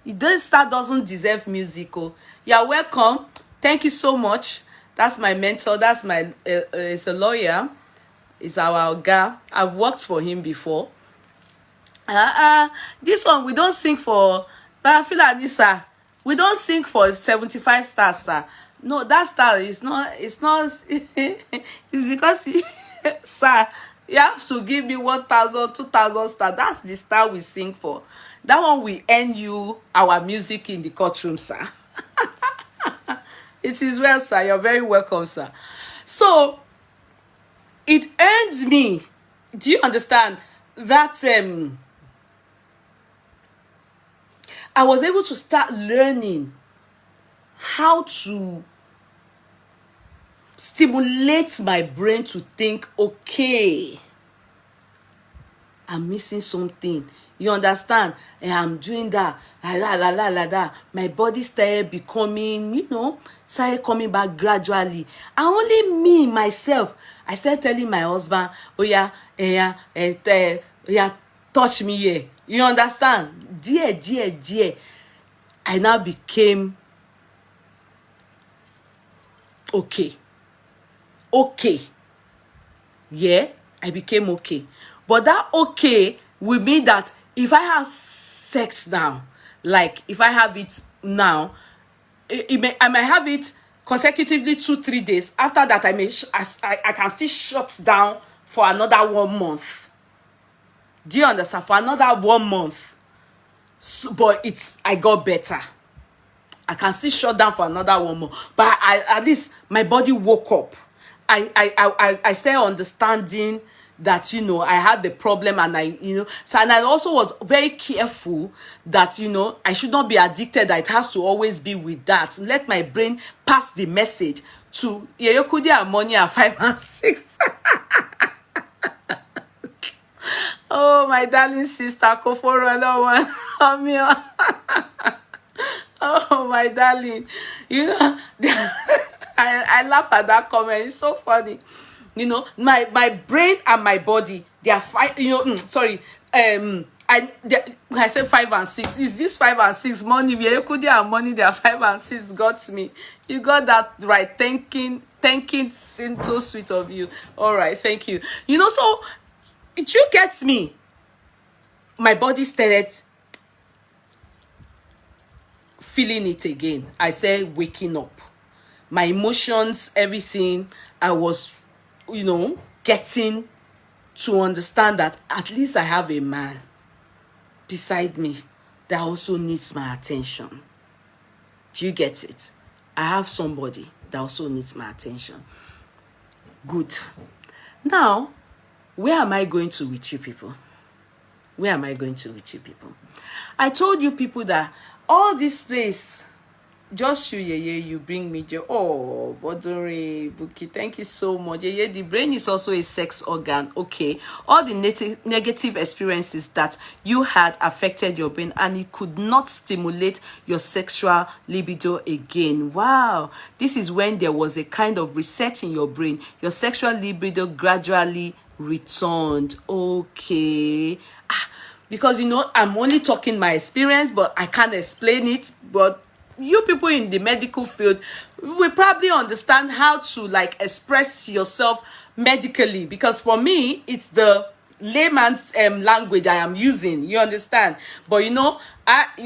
This star doesn't deserve music. Oh, you're welcome. Thank you so much. That's my mentor. That's my, he's a lawyer. He's our guy. I've worked for him before. This one, we don't sing for, I feel like this, sir. We don't sing for 75 stars, sir. No, that star is not, it's because, sir, you have to give me 1,000, 2,000 stars. That's the star we sing for. That one will earn you our music in the courtroom, sir. It is well, sir. You're very welcome, sir. So, it earns me. Do you understand that I was able to start learning how to stimulate my brain to think, okay, I'm missing something. You understand? And I'm doing that. That. My body started becoming, started coming back gradually. And only me, myself, I started telling my husband, oh yeah, touch me here. You understand? Dear. I now became okay. Yeah, I became okay. But that okay will mean that if I have sex now, like if I have it now, I might have it consecutively 2-3 days. After that, I can still shut down for another 1 month. Do you understand? For another 1 month. So, but I got better. I can still shut down for another 1 month. But at least my body woke up. I started understanding that, I had the problem, and and I also was very careful that, I should not be addicted, that it has to always be with that. Let my brain pass the message to Yeyokudi and money at 5 and 6. Oh, my darling sister, Koforo, no one. Oh, my darling. I laugh at that comment. It's so funny. My brain and my body, they are sorry. I said 5 and 6. Is this 5 and 6? Money, Yekudi and money, they are 5 and 6. Got me. You got that right. Thanking, so sweet of you. All right, thank you. So you get me. My body started feeling it again. I said waking up. My emotions, everything, I was, getting to understand that at least I have a man beside me that also needs my attention. Do you get it? I have somebody that also needs my attention. Good. Now, where am I going to with you people? Where am I going to with you people? I told you people that all this place, just you bring me joy. Oh, Bodore, Buki, thank you so much. The brain is also a sex organ. Okay. All the negative experiences that you had affected your brain, and it could not stimulate your sexual libido again. Wow. This is when there was a kind of reset in your brain. Your sexual libido gradually returned. Okay. Because I'm only talking my experience, but I can't explain it. But you people in the medical field will probably understand how to express yourself medically, because for me it's the layman's language I am using. You understand? But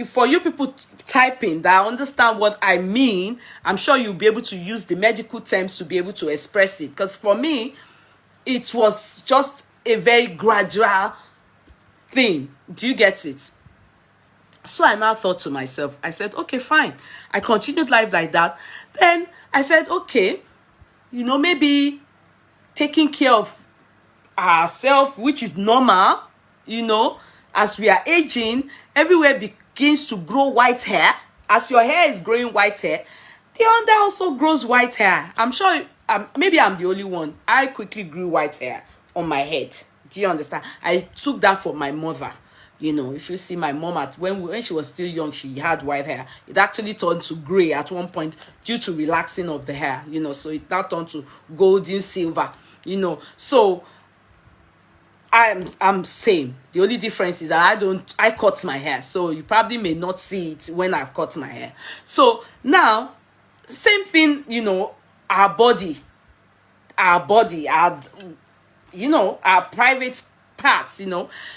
for you people typing that understand what I mean, I'm sure you'll be able to use the medical terms to be able to express it. Because for me, it was just a very gradual thing. Do you get it? So I now thought to myself, I said, okay, fine. I continued life like that. Then I said, okay, maybe taking care of ourselves, which is normal, as we are aging, everywhere begins to grow white hair. As your hair is growing white hair, the under also grows white hair. I'm sure, maybe I'm the only one. I quickly grew white hair on my head. Do you understand? I took that from my mother. If you see my mom when she was still young, she had white hair. It actually turned to gray at one point due to relaxing of the hair, so it now turned to golden silver, So I'm same. The only difference is that I cut my hair. So you probably may not see it when I cut my hair. So now, same thing, our body, our private parts,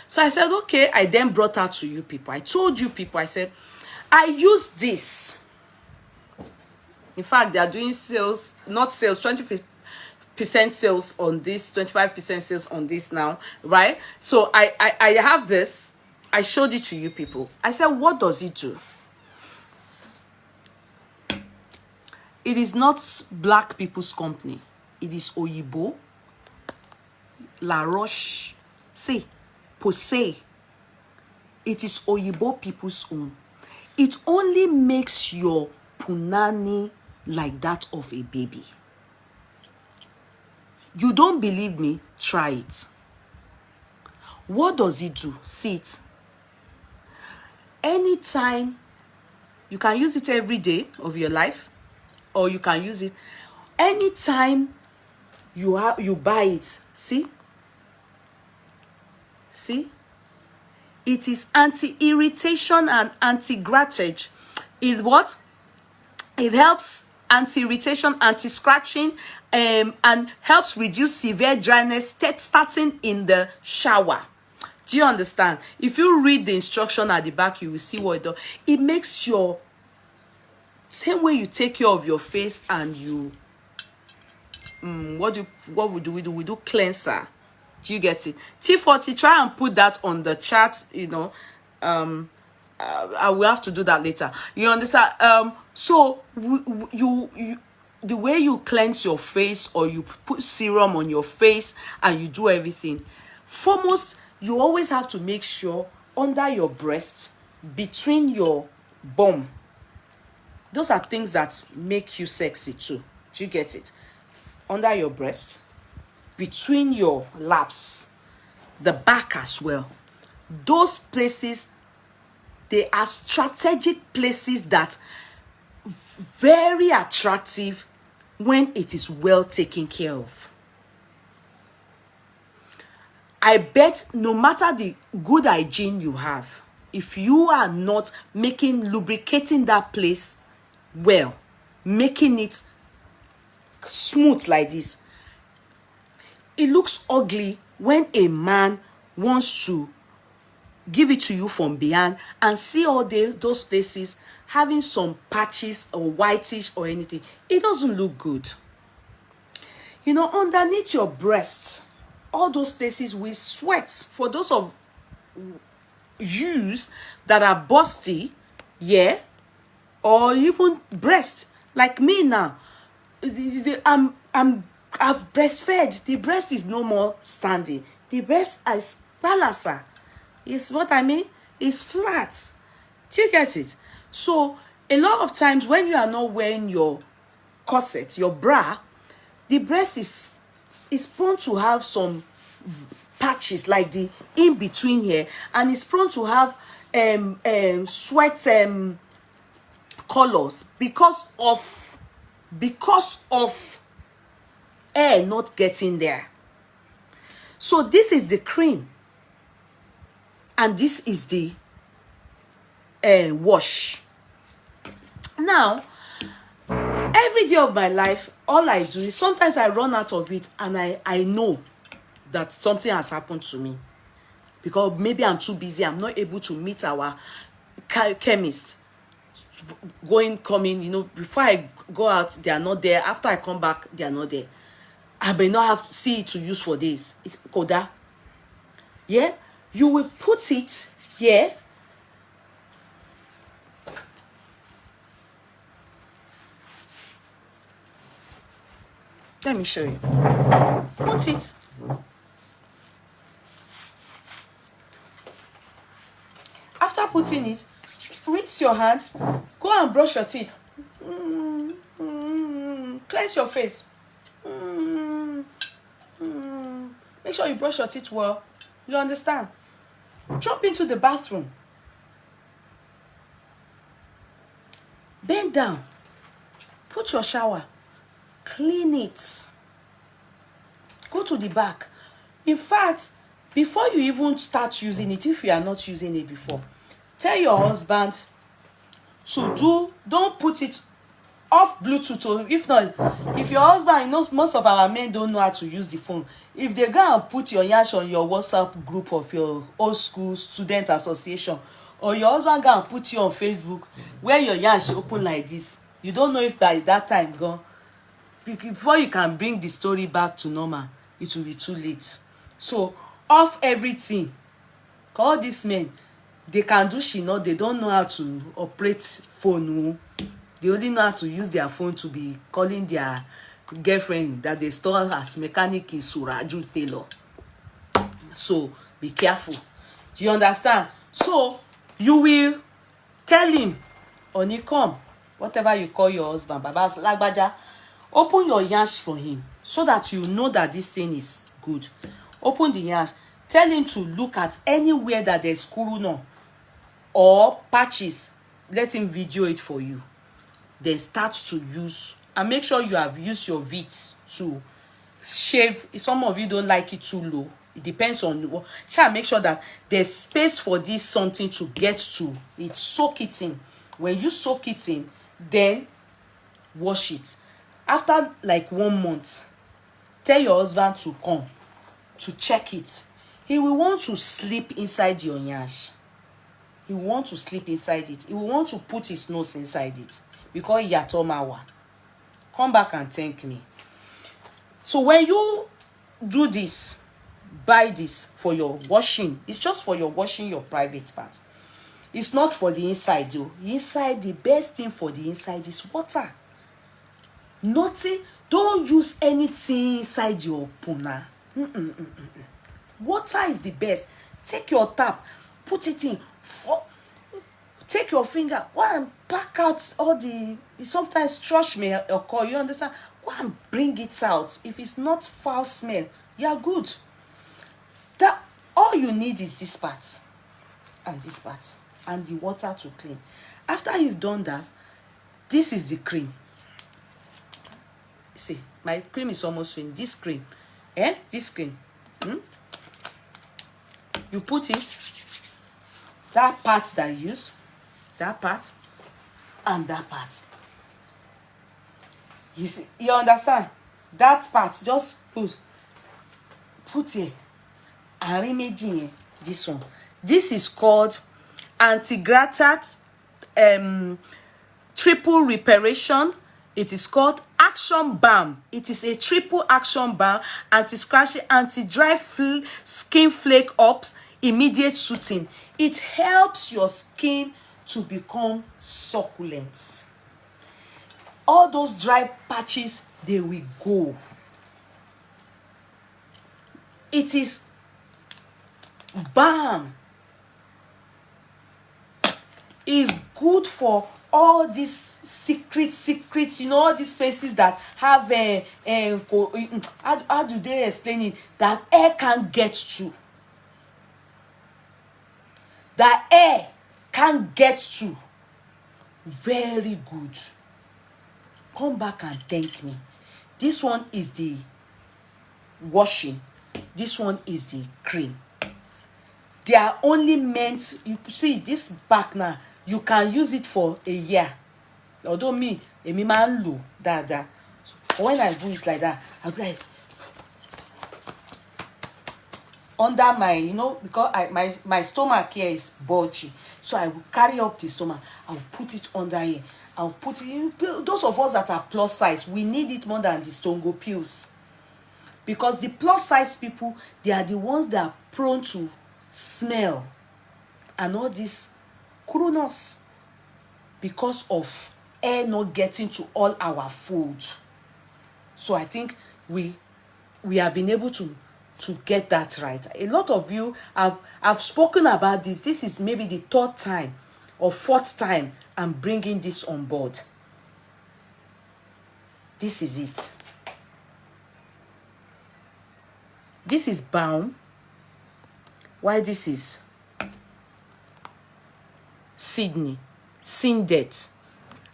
So I said, okay, I then brought out to you people. I told you people, I said, I use this. In fact, they are doing sales, not sales, 20% sales on this, 25% sales on this now, right? So I have this. I showed it to you people. I said, what does it do? It is not black people's company. It is Oyibo, La Roche, say, Posay. It is Oyibo people's own. It only makes your punani like that of a baby. You don't believe me? Try it. What does it do? See it. Anytime, you can use it every day of your life, or you can use it anytime you buy it. See? See? It is anti-irritation and anti-grattage. It what? It helps anti-irritation, anti-scratching, and helps reduce severe dryness starting in the shower. Do you understand? If you read the instruction at the back, you will see what it does. It makes your Same way you take care of your face and you what would we do? We do cleanser. Do you get it? T40, try and put that on the chart, you know. I will have to do that later. You understand? So you the way you cleanse your face, or you put serum on your face and you do everything, foremost, you always have to make sure under your breast, between your bum. Those are things that make you sexy too. Do you get it? Under your breast, between your laps, the back as well. Those places, they are strategic places that very attractive when it is well taken care of. I bet no matter the good hygiene you have, if you are not lubricating that place well, making it smooth like this, it looks ugly when a man wants to give it to you from behind and see all those places having some patches or whitish or anything. It doesn't look good. You know, underneath your breast, all those places will sweat. For those of yous that are busty, yeah, or even breast, like me now, I've breastfed. The breast is no more standing. The breast is palasa. Is what I mean? It's flat. Do you get it? So a lot of times when you are not wearing your corset, your bra, the breast is prone to have some patches, like the in between here, and it's prone to have sweat colors because of air not getting there. So this is the cream, and this is the wash. Now, every day of my life, all I do is sometimes I run out of it, and I know that something has happened to me, because maybe I'm too busy. I'm not able to meet our chemist. Coming, you know, before I go out, they are not there. After I come back, they are not there. I may not have see it to use for days. It's Koda. Yeah, you will put it here. Let me show you. Put it. After putting it, rinse your hand. Go and brush your teeth. Cleanse your face. Make sure you brush your teeth well. You understand? Jump into the bathroom. Bend down. Put your shower. Clean it. Go to the back. In fact, before you even start using it, if you are not using it before, tell your husband to don't put it off Bluetooth. Or if not, if your husband, knows most of our men don't know how to use the phone. If they go and put your yash on your WhatsApp group of your old school student association, or your husband go and put you on Facebook where your yash open like this, you don't know if by that time gone. Before you can bring the story back to normal, it will be too late. So off everything. All these men, they can do shino, they don't know how to operate phone. They only know how to use their phone to be calling their girlfriend that they store as mechanic in Suraju Taylor. So be careful. Do you understand? So you will tell him, Oni, come, whatever you call your husband, Babas Lagbaja, open your yash for him so that you know that this thing is good. Open the yash. Tell him to look at anywhere that there's kuruno or patches. Let him video it for you. Then start to use, and make sure you have used your Vit to shave. Some of you don't like it too low. It depends on you. Make sure that there's space for this something to get to it. Soak it in. When you soak it in, then wash it. After like 1 month, tell your husband to come to check it. He will want to sleep inside your yash. He will want to sleep inside it. He will want to put his nose inside it, because ìyàtọ̀ máa wà. Come back and thank me. So when you do this, buy this for your washing. It's just for your washing your private part. It's not for the inside though. Inside, the best thing for the inside is water. Nothing. Don't use anything inside your puna. Water is the best. Take your tap, put it in. Take your finger, go and pack out all the. Sometimes thrush may occur. You understand? Go and bring it out. If it's not foul smell, you are good. That all you need is this part and this part and the water to clean. After you've done that, this is the cream. See, my cream is almost finished. This cream, this cream. You put it, that part that you use, that part, and that part. You see, you understand? That part, just put here. And imagine here, this one. This is called anti-gratat triple reparation. It is called action balm. It is a triple action balm, anti-scratching, anti-dry skin flake ups, immediate soothing. It helps your skin to become succulent. All those dry patches, they will go. It is balm. Is good for all these secrets, you know, all these places that have how do they explain it? That air can't get to. That air can't get to. Very good. Come back and thank me. This one is the washing. This one is the cream. They are only meant, you see this back now, you can use it for a year. Although me man low, that. So when I do it like that, I'll be like, under my, you know, because my stomach here is bulgy. So I will carry up the stomach. I will put it under here. I'll put it, those of us that are plus size, we need it more than the Stongo pills. Because the plus size people, they are the ones that are prone to smell and all this coronas because of air not getting to all our food. So I think we have been able to get that right. A lot of you have spoken about this. This is maybe the third time or fourth time I'm bringing this on board. This is it. This is balm. Why this is Sydney, Sindet.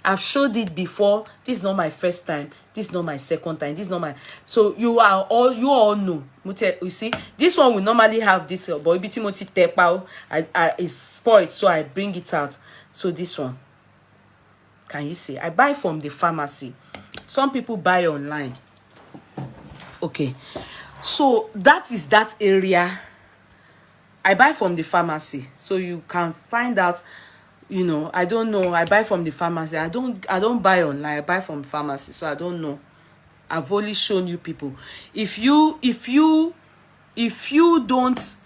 I've showed it before. This is not my first time. This is not my second time. This is not my. So you all know. You see, this one will normally have this, but it's spoiled, so I bring it out. So this one, can you see? I buy from the pharmacy. Some people buy online. Okay, so that is that area. I buy from the pharmacy, so you can find out. You know, I don't know. I buy from the pharmacy. I don't buy online. I buy from the pharmacy, so I don't know. I've only shown you people. If you don't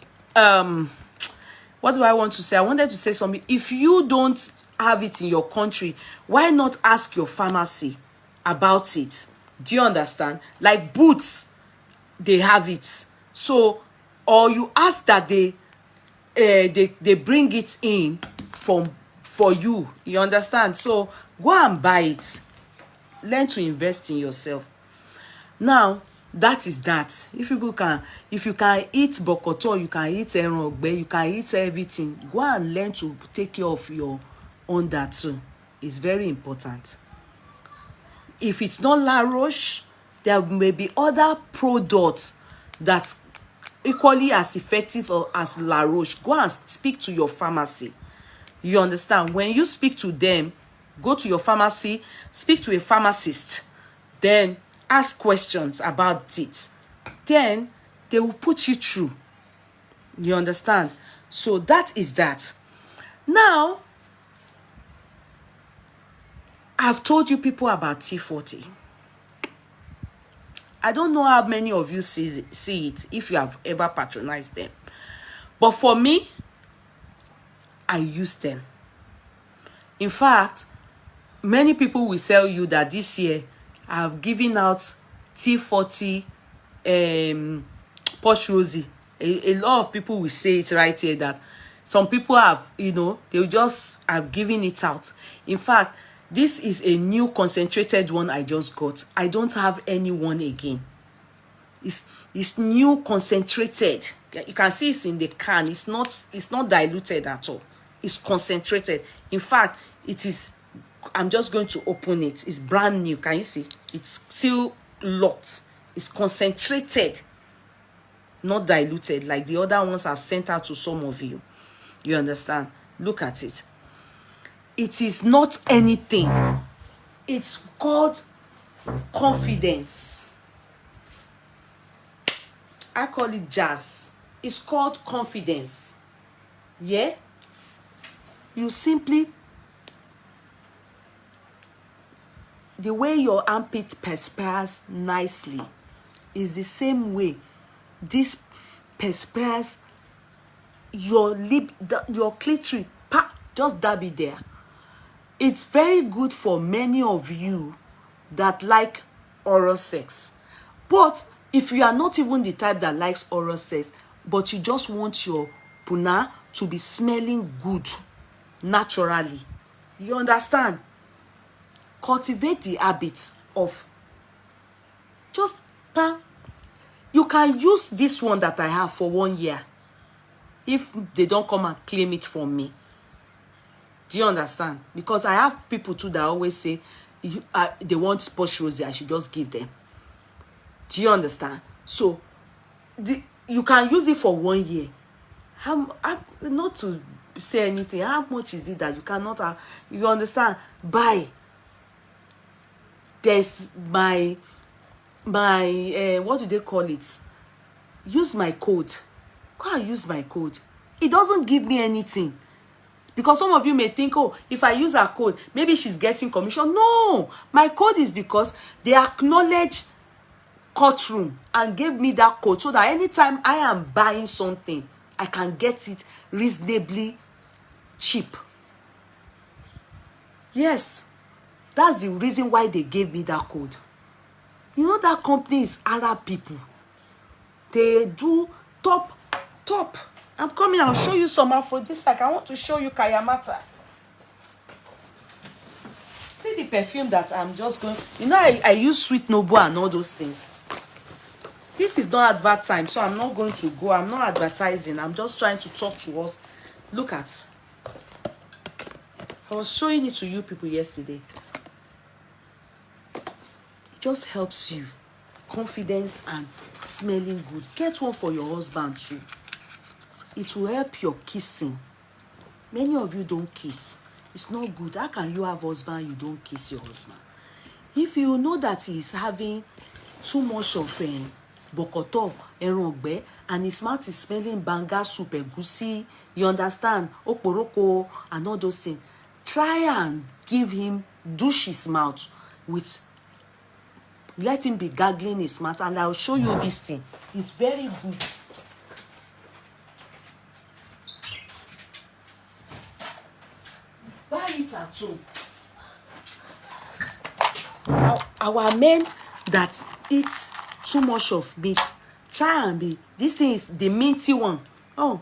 what do I want to say? I wanted to say something. If you don't have it in your country, why not ask your pharmacy about it? Do you understand? Like Boots, they have it. So, or you ask that they bring it in for you. You understand? So go and buy it. Learn to invest in yourself. Now, that is that. If you can eat bokoto, you can eat erogbe, you can eat everything. Go and learn to take care of your own that too. It's very important. If it's not La Roche, there may be other products that's equally as effective as La Roche. Go and speak to your pharmacy. You understand? When you speak to them, go to your pharmacy, speak to a pharmacist, then ask questions about it. Then they will put you through. You understand? So that is that. Now, I've told you people about T40. I don't know how many of you see it if you have ever patronized them. But for me, I use them. In fact, many people will tell you that this year I've given out T40 Posh Rosie. A lot of people will say it right here that some people have, they will just have given it out. In fact, this is a new concentrated one I just got. I don't have any one again. It's new concentrated. You can see it's in the can. It's not diluted at all. It's concentrated. In fact, it is. I'm just going to open it. It's brand new. Can you see? It's still locked. It's concentrated, not diluted like the other ones I've sent out to some of you. You understand? Look at it. It is not anything. It's called confidence. I call it jazz. It's called confidence. Yeah? You simply, the way your armpit perspires nicely is the same way this perspires your lip, your clitoris. Just dab it there. It's very good for many of you that like oral sex. But if you are not even the type that likes oral sex, but you just want your puna to be smelling good naturally, you understand? Cultivate the habit of just you can use this one that I have for 1 year if they don't come and claim it from me. Do you understand? Because I have people too that always say they want Posh Rosie, I should just give them. Do you understand? So you can use it for 1 year. Not to say anything, how much is it that you cannot have? You understand? Buy. There's my what do they call it? Use my code. Go and use my code. It doesn't give me anything. Because some of you may think, oh, if I use her code, maybe she's getting commission. No, my code is because they acknowledge courtroom and gave me that code so that anytime I am buying something, I can get it reasonably cheap. Yes, that's the reason why they gave me that code. You know that company is Arab people. They do top. I'm coming, I'll show you some aphrodisiac. I want to show you Kayamata. See the perfume that I'm just going. You know, I use Sweet Noble and all those things. This is not advert time, so I'm not going to go. I'm not advertising. I'm just trying to talk to us. Look at. I was showing it to you people yesterday. It just helps you. Confidence and smelling good. Get one for your husband too. It will help your kissing. Many of you don't kiss. It's not good. How can you have husband, you don't kiss your husband? If you know that he is having too much of bokoto, erongbe, and his mouth is smelling banga soup, egusi, you understand, oporoko, and all those things, try and give him, douche his mouth with, let him be gargling his mouth, and I'll show you this thing. It's very good. Buy it at home. Our men that eat too much of meat, try and be. This thing is the minty one. Go.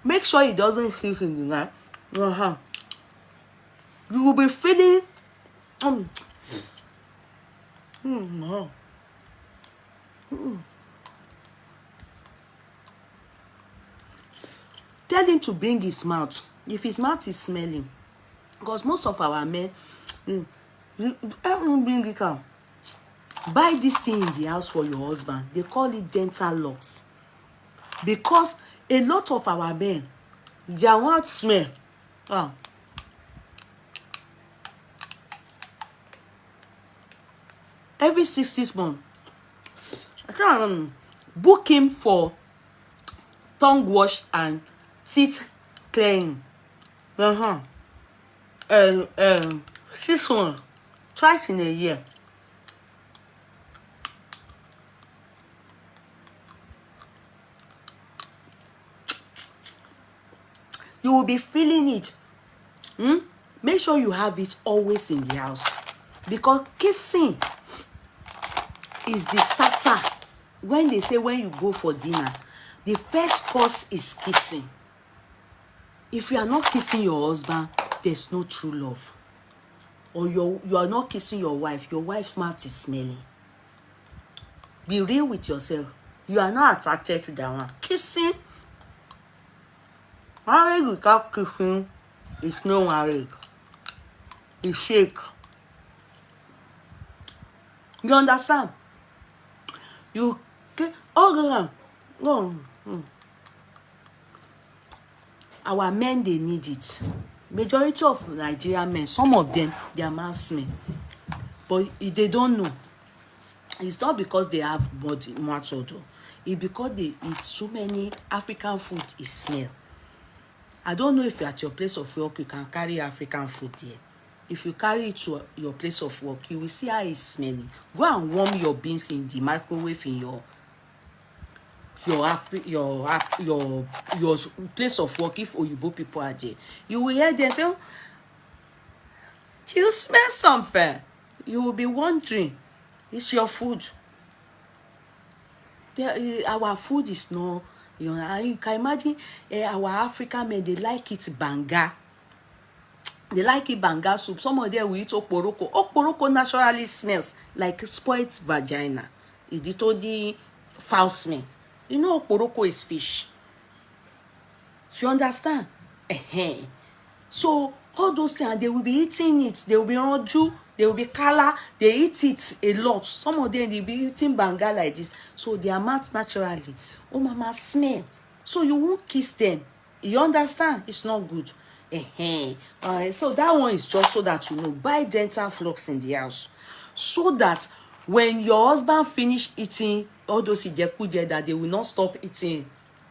Make sure it doesn't hit in the night. You will be feeling. Tell him to bring his mouth. If his mouth is smelling, because most of our men, everyone bring it out. Buy this thing in the house for your husband. They call it dental locks. Because a lot of our men, their mouth smell. Every 6 months, book him for tongue wash and teeth cleaning. Uh-huh. 6 months, twice in a year. You will be feeling it. Make sure you have it always in the house, because kissing is the starter. When they say when you go for dinner, the first course is kissing. If you are not kissing your husband, there's no true love. Or you are not kissing your wife's mouth is smelling. Be real with yourself. You are not attracted to that one. Kissing, marriage without kissing is no marriage. It's fake. You understand? You all no. Our men, they need it. Majority of Nigerian men, some of them, they are masmen, but they don't know. It's not because they have body muscle, it's because they eat so many African food is smell. I don't know if you're at your place of work, you can carry African food there. If you carry it to your place of work, you will see how it's smelling. Go and warm your beans in the microwave in your place of work. If Oyibo people are there, you will hear them say, do you smell something? You will be wondering, it's your food. Our food is not, you can imagine our African men, they like it banga. They like it banga soup. Some of them will eat okporoko. Okporoko naturally smells like spoiled vagina. It told the foul smell. You know okporoko is fish. You understand? So all those things, they will be eating it. They will be roju. They will be kala. They eat it a lot. Some of them, they be eating banga like this. So their mouth naturally, oh mama, smell. So you won't kiss them. You understand? It's not good. So that one is just so that you know, buy dental flocks in the house, so that when your husband finish eating all those ijekuje, that they will not stop eating.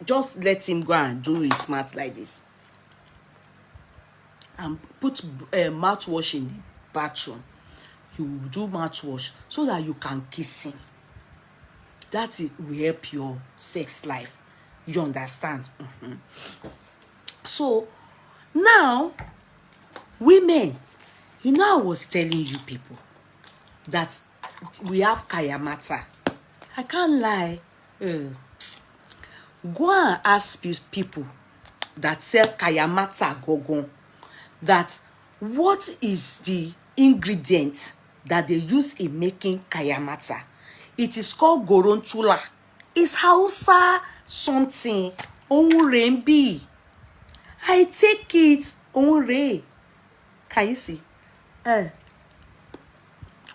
Just let him go and do his mouth like this, and put mouthwash in the bathroom. He will do mouthwash so that you can kiss him. That will help your sex life. You understand? So now, women, you know, I was telling you people that we have Kayamata. I can't lie. Go and ask people that sell Kayamata gogon that what is the ingredient that they use in making Kayamata. It is called Gorontula. It's Hausa something. Onrembi. I take it onre. Can you see?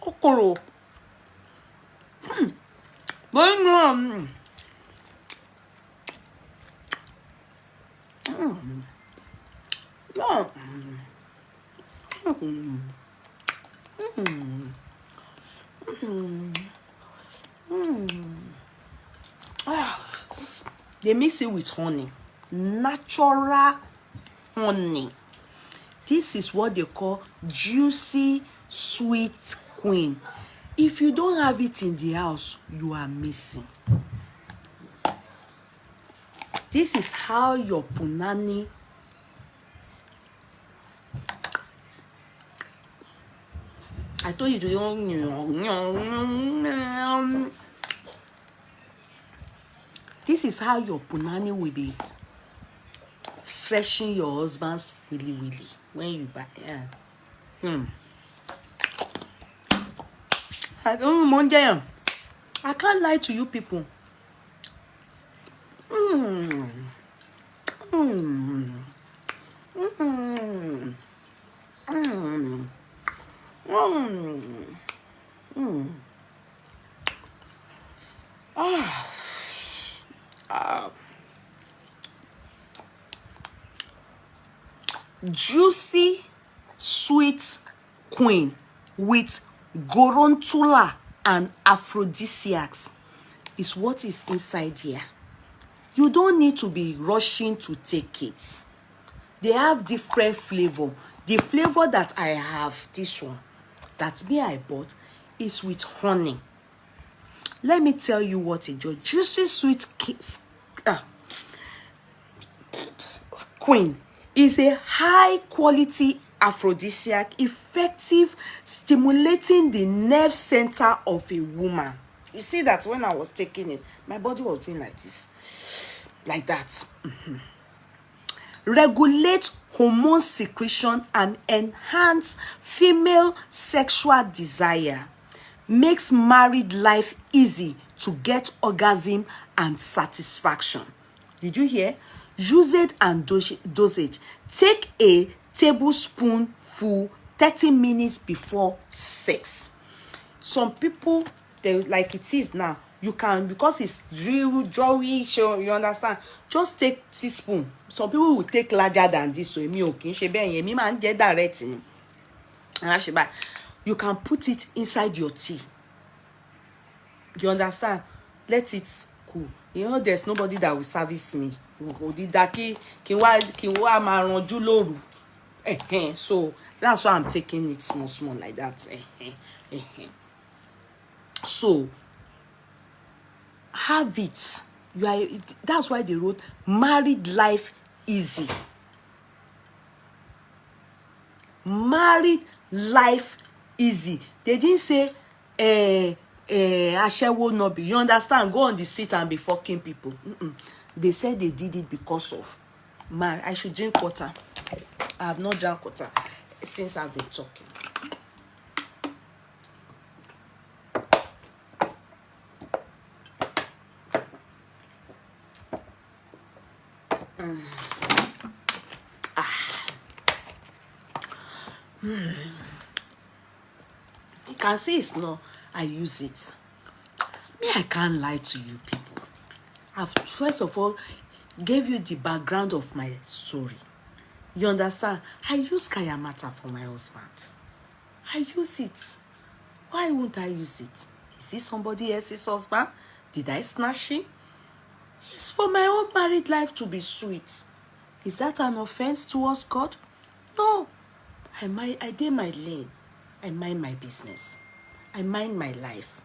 Okoro. But no. No. They mix it with honey. Natural honey. This is what they call juicy sweet queen. If you don't have it in the house, you are missing. This is how your punani I told you to this is how your punani will be stretching your husband's willy when you buy. I can't lie to you people. Juicy sweet queen with Gorontula and aphrodisiacs is what is inside here. You don't need to be rushing to take it. They have different flavor. The flavor that I have, this one, that me I bought, is with honey. Let me tell you what a juicy sweet queen is a high quality aphrodisiac, effective, stimulating the nerve center of a woman. You see that when I was taking it, my body was doing like this, like that. Regulate hormone secretion and enhance female sexual desire. Makes married life easy to get orgasm and satisfaction. Did you hear? Usage and dosage. Take a tablespoonful 30 minutes before sex. Some people, they like it is now. You can, because it's real drawy, sure, you understand? Just take teaspoon. Some people will take larger than this, so me okay, she be me man get direct. You can put it inside your tea. You understand? Let it cool. You know, there's nobody that will service me. So that's why I'm taking it small like that. So have it. That's why they wrote married life easy. Married life easy. They didn't say Ashewo no be. You understand? Go on the street and be fucking people. They said they did it because of man. I should drink water. I have not drank water since I've been talking. You can see it's not. I use it. Me, I can't lie to you people. I've first of all gave you the background of my story. You understand? I use Kayamata for my husband. I use it. Why won't I use it? Is he somebody else's husband? Did I snatch him? It's for my own married life to be sweet. Is that an offense towards God? No. I did my lane. I mind my business. I mind my life.